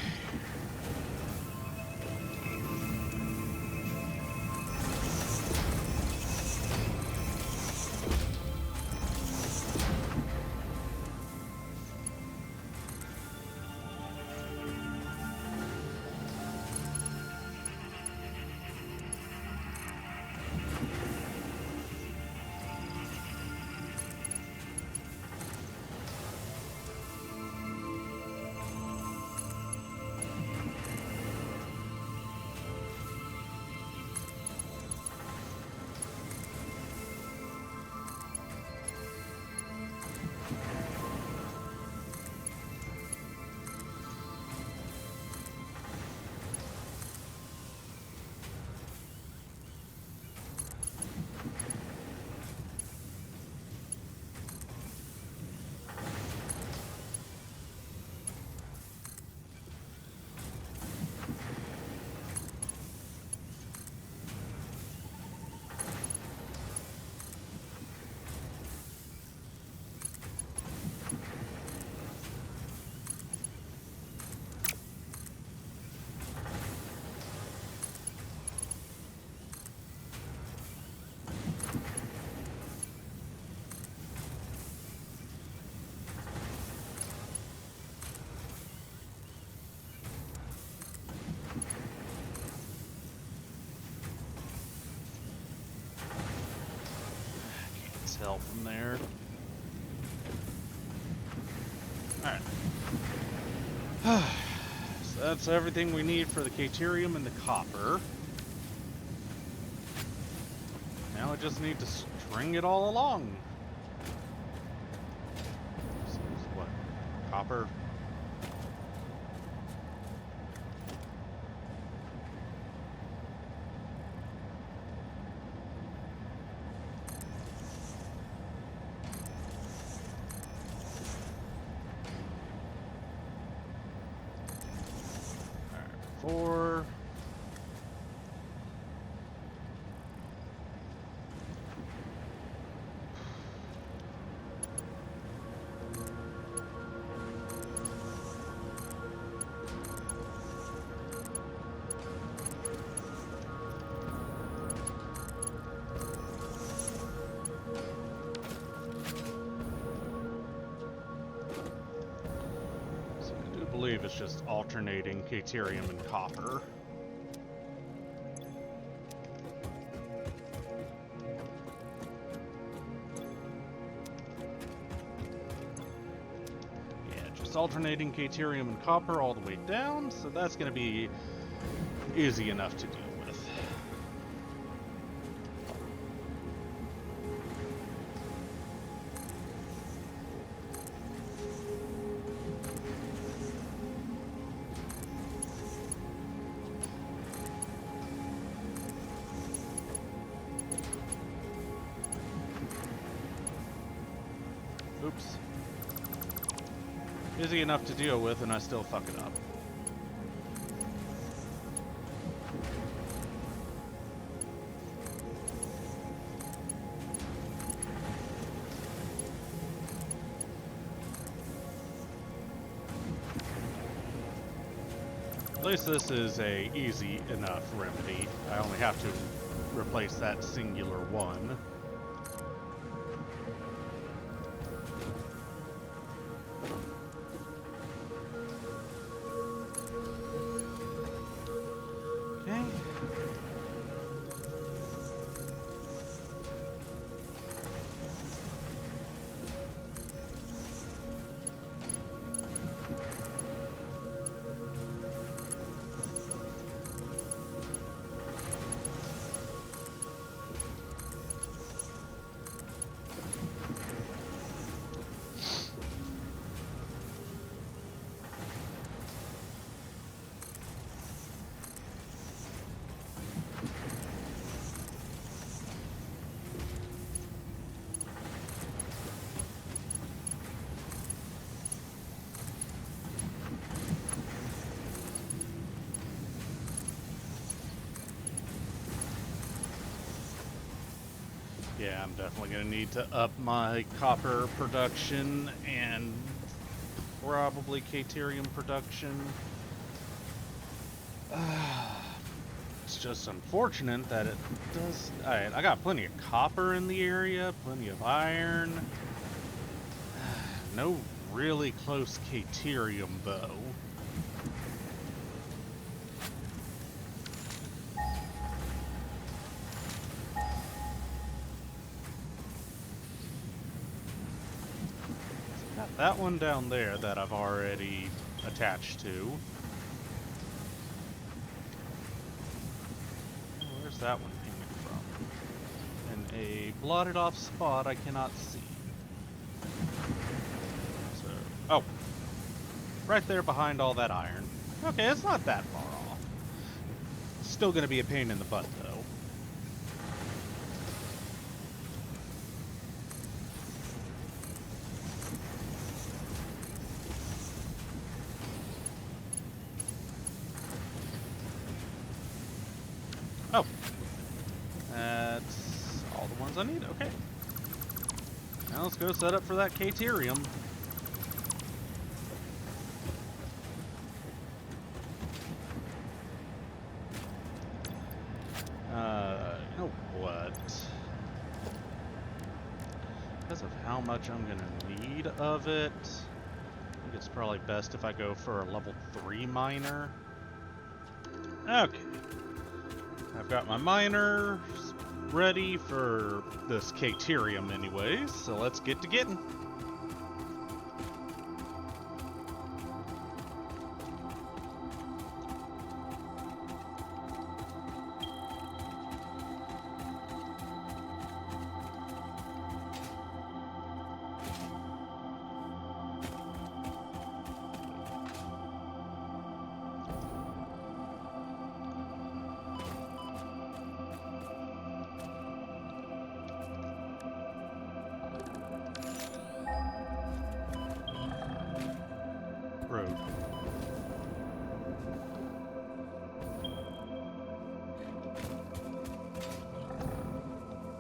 Tell from there. Alright. So that's everything we need for the Caterium and the copper. Now I just need to string it all along. So what? Copper. 4. I believe it's just alternating Caterium and copper. Yeah, just alternating Caterium and copper all the way down, so that's going to be easy enough to deal with. Oops. Easy enough to deal with, and I still fuck it up. At least this is a easy enough remedy. I only have to replace that singular one. Yeah, I'm definitely going to need to up my copper production and probably Caterium production. It's just unfortunate that it does... Alright, I got plenty of copper in the area, plenty of iron. No really close Caterium, though. That one down there that I've already attached to. Where's that one coming from? In a blotted off spot I cannot see. So, oh. Right there behind all that iron. Okay, it's not that far off. Still gonna be a pain in the butt though. Oh, that's all the ones I need. Okay. Now let's go set up for that Caterium. You know what? Because of how much I'm gonna need of it, I think it's probably best if I go for a level 3 miner. Okay. I've got my miners ready for this Caterium anyways, so let's get to getting.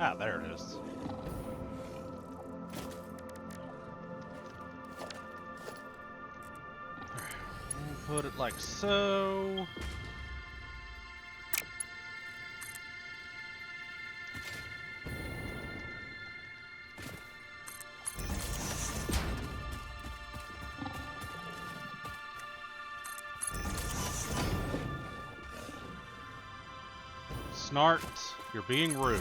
Ah, there it is. We'll put it like so. Snarts, you're being rude.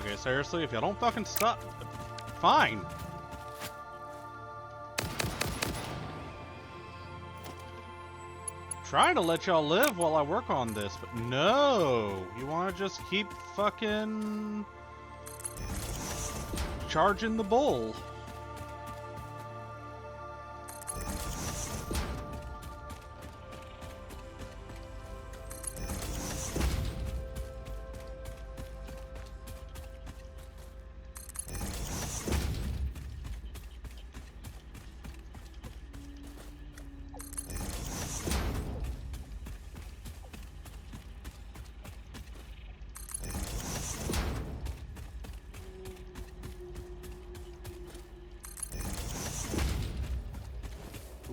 Okay, seriously, if y'all don't fucking stop, fine. Trying to let y'all live while I work on this, but no! You wanna just keep fucking charging the bull.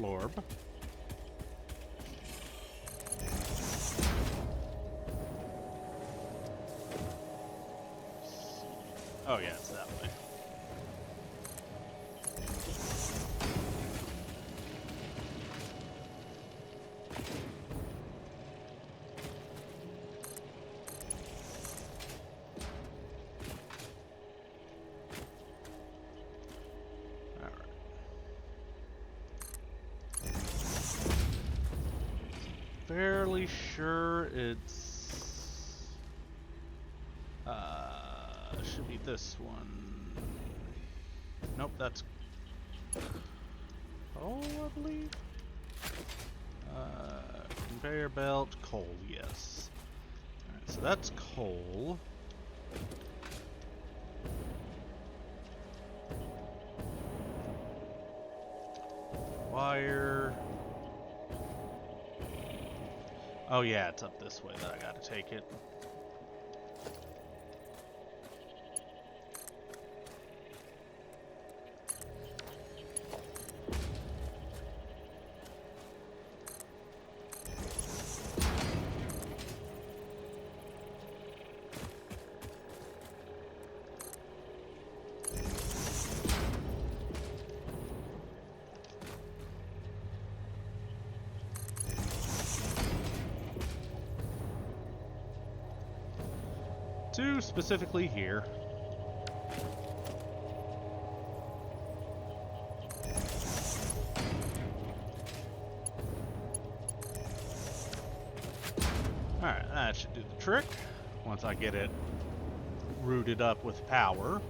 Lorb. Oh yeah, it's that way. Fairly sure it's should be this one. Nope, that's coal, I believe. Conveyor belt, coal, yes. Alright, so that's coal. Wire. Oh yeah, it's up this way that I gotta take it. To specifically here. Alright, that should do the trick. Once I get it rooted up with power.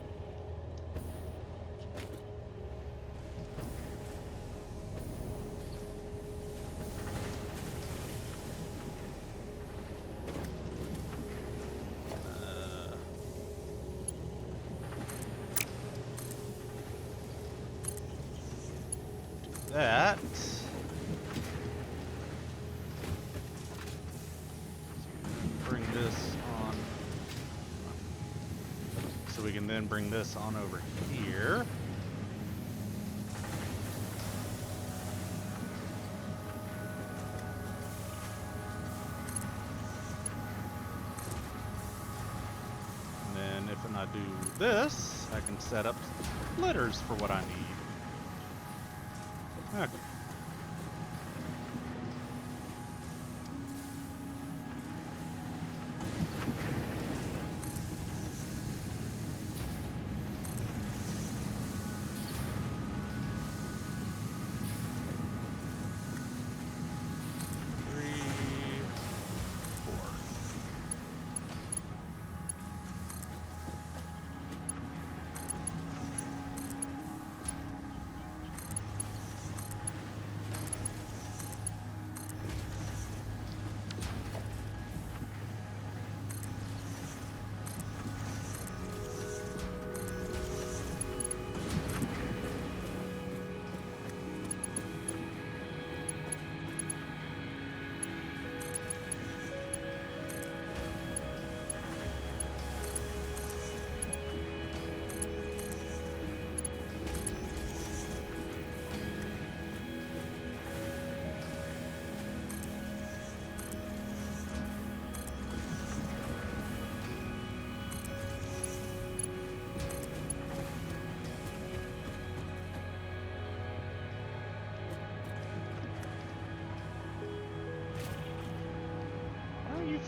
That. Bring this on. So we can then bring this on over here. And then if I do this, I can set up splitters for what I need. Okay.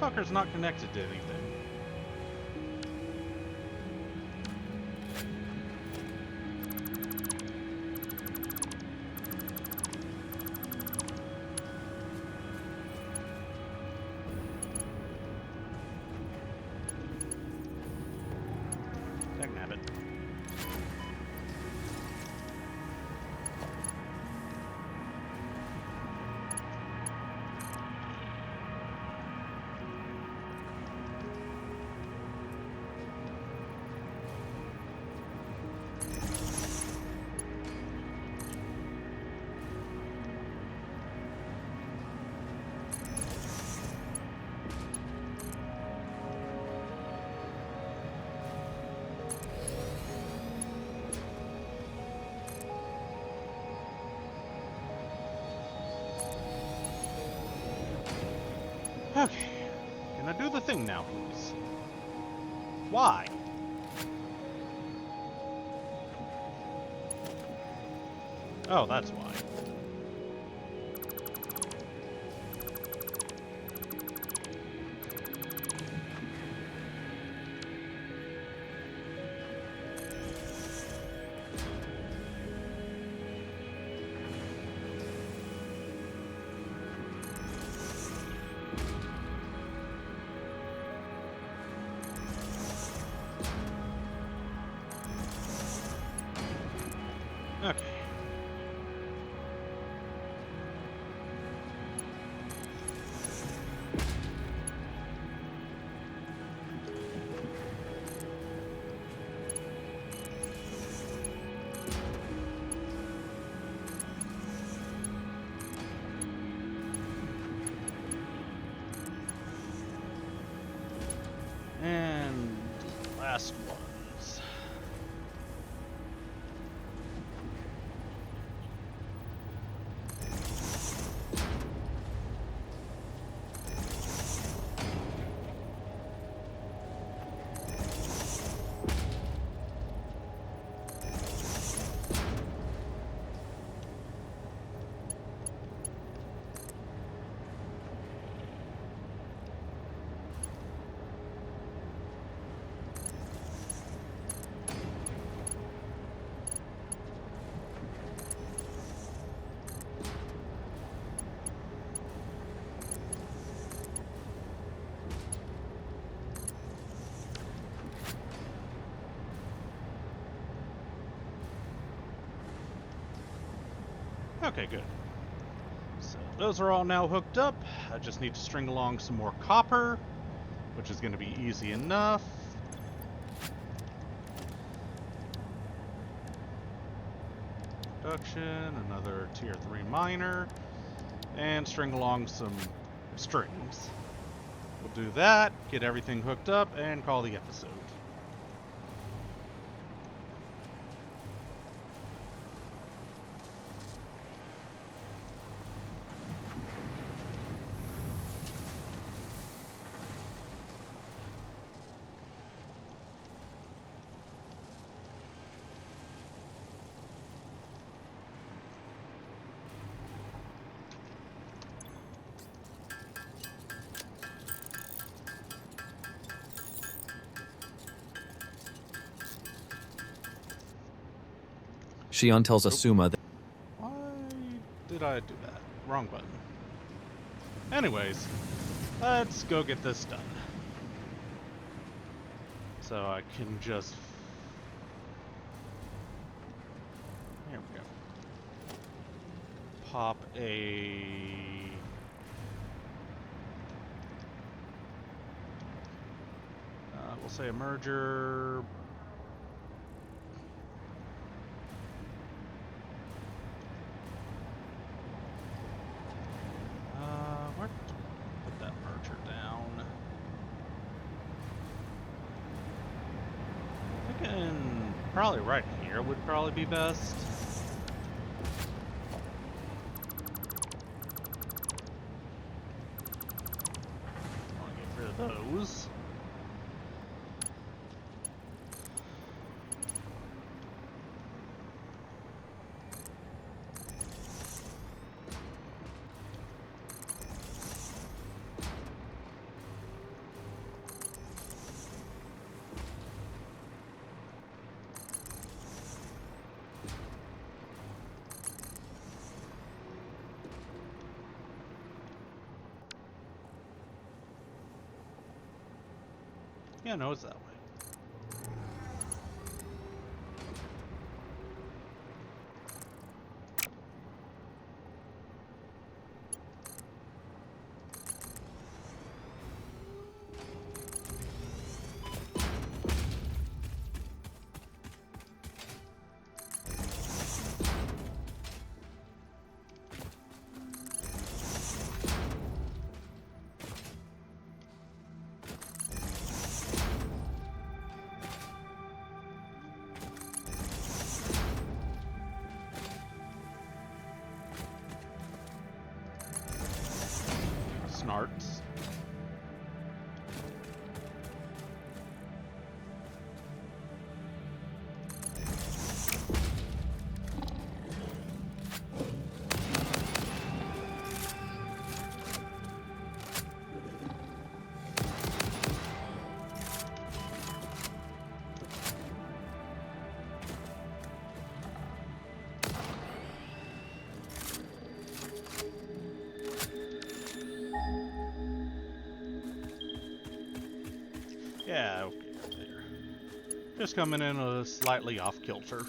motherfucker's not connected to anything. Dagnabbit. Okay. Can I do the thing now, please? Why? Oh, that's why. Okay. And last ones. Okay, good. So those are all now hooked up. I just need to string along some more copper, which is going to be easy enough. Production, another tier 3 miner, and string along some strings. We'll do that, get everything hooked up, and call the episode. Shion tells Asuma that... Why did I do that? Wrong button. Anyways, let's go get this done. So I can just... Here we go. Pop a... we'll say a merger... Where to put that merger down? Thinking probably right here would probably be best. Want to get rid of those. Yeah, no, it's that way. Snarts. Yeah, okay, there. Just coming in a slightly off kilter.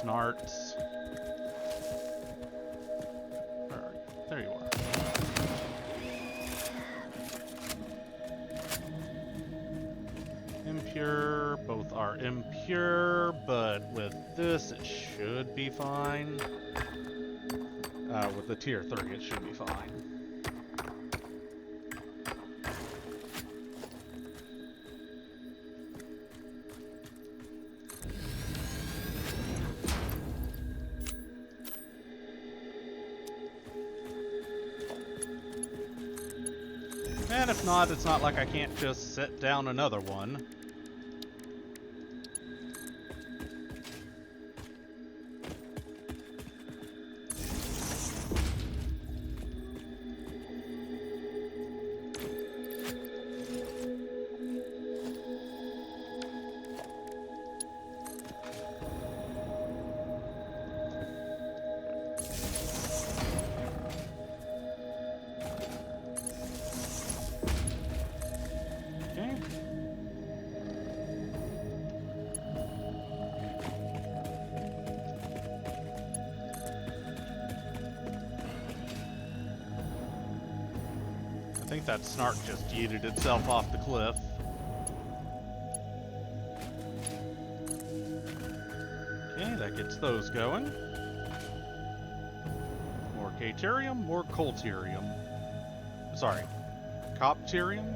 Snarts. Where are you? There you are. Impure. Both are impure, but with this it should be fine. With the tier 3 it should be fine. And if not, it's not like I can't just set down another one. Okay. I think that Snark just yeeted itself off the cliff. Okay, that gets those going. More Caterium, more Colterium. Sorry, Copterium?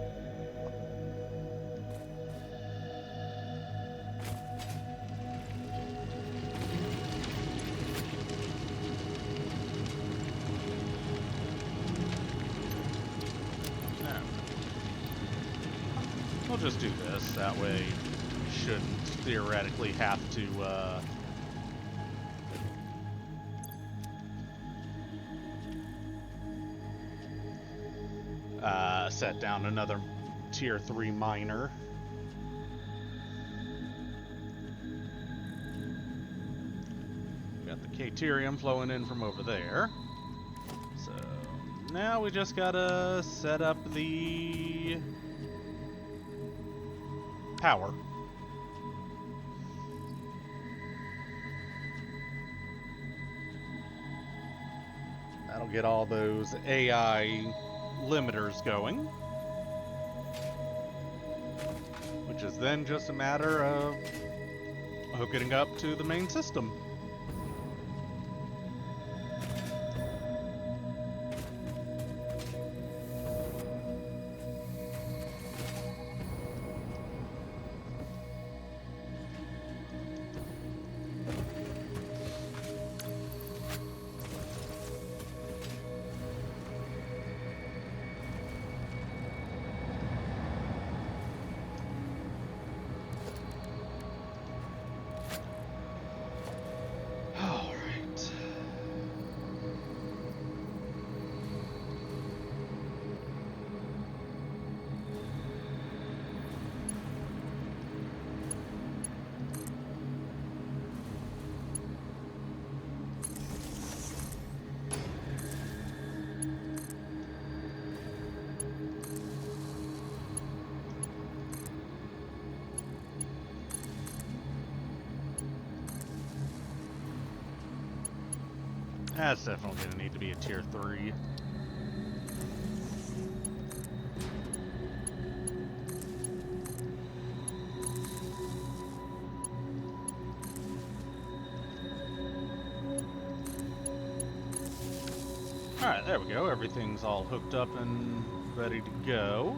We'll just do this, that way we shouldn't theoretically have to set down another tier 3 miner. Got the Caterium flowing in from over there. So now we just gotta set up the power. That'll get all those AI limiters going, which is then just a matter of hooking up to the main system. That's definitely going to need to be a tier 3. Alright, there we go. Everything's all hooked up and ready to go.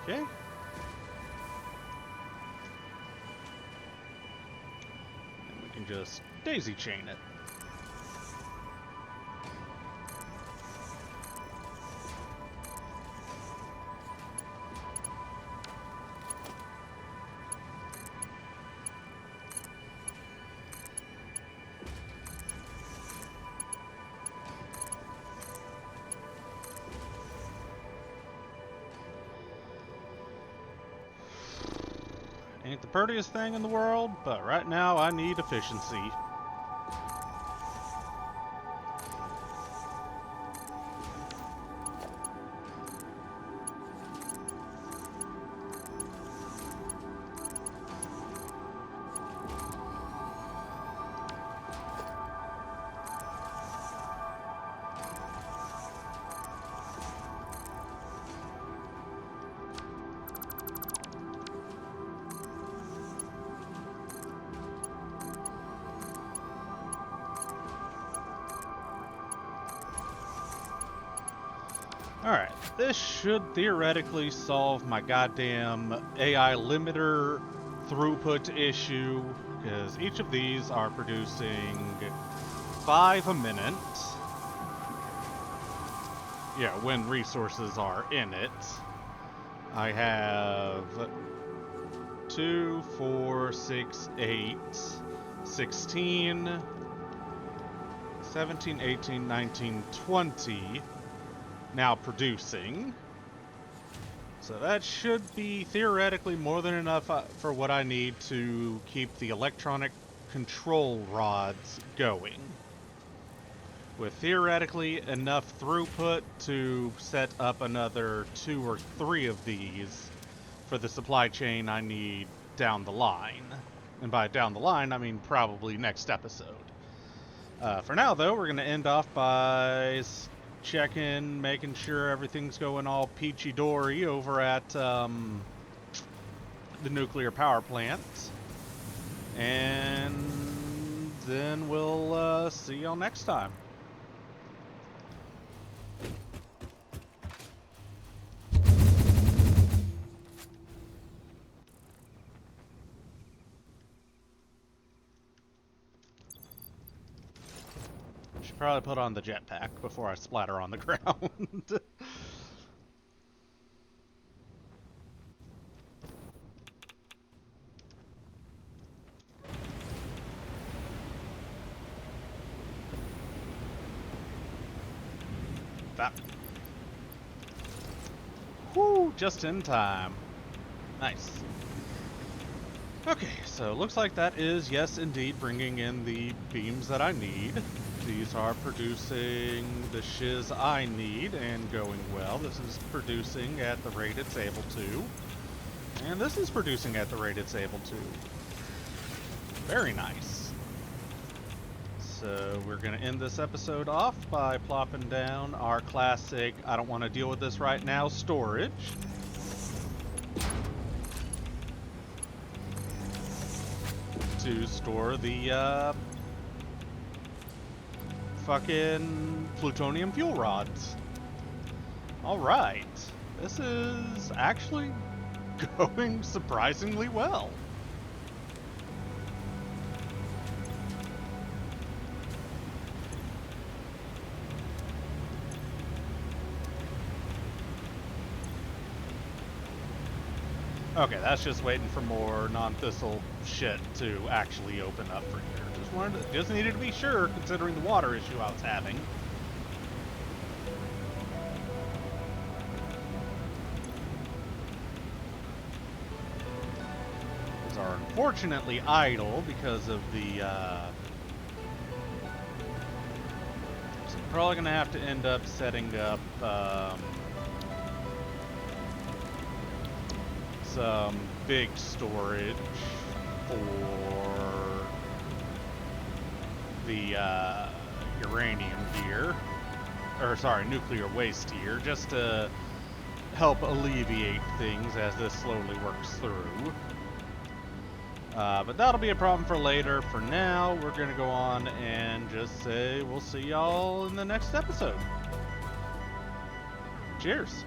Okay. And we can just daisy chain it. Ain't the prettiest thing in the world, but right now I need efficiency. Alright, this should theoretically solve my goddamn AI limiter throughput issue, because each of these are producing 5 a minute. Yeah, when resources are in it. I have 2, 4, 6, 8, 16, 17, 18, 19, 20 now producing. So that should be theoretically more than enough for what I need to keep the electronic control rods going. With theoretically enough throughput to set up another 2 or 3 of these for the supply chain I need down the line. And by down the line, I mean probably next episode. For now, though, we're going to end off by checking, making sure everything's going all peachy-dory over at the nuclear power plant. And then we'll see y'all next time. Should probably put on the jetpack before I splatter on the ground. That. Whoo, just in time. Nice. Okay, so looks like that is, yes, indeed, bringing in the beams that I need. These are producing the shiz I need and going well. This is producing at the rate it's able to. And this is producing at the rate it's able to. Very nice. So we're going to end this episode off by plopping down our classic, I don't want to deal with this right now, storage. To store the fucking plutonium fuel rods. Alright. This is actually going surprisingly well. Okay, that's just waiting for more non-thistle shit to actually open up for here. Just needed to be sure, considering the water issue I was having. These are unfortunately idle because of the. So I'm probably gonna have to end up setting up. Some big storage for the uranium here, or sorry, nuclear waste here, just to help alleviate things as this slowly works through. But that'll be a problem for later. For now, we're going to go on and just say we'll see y'all in the next episode. Cheers.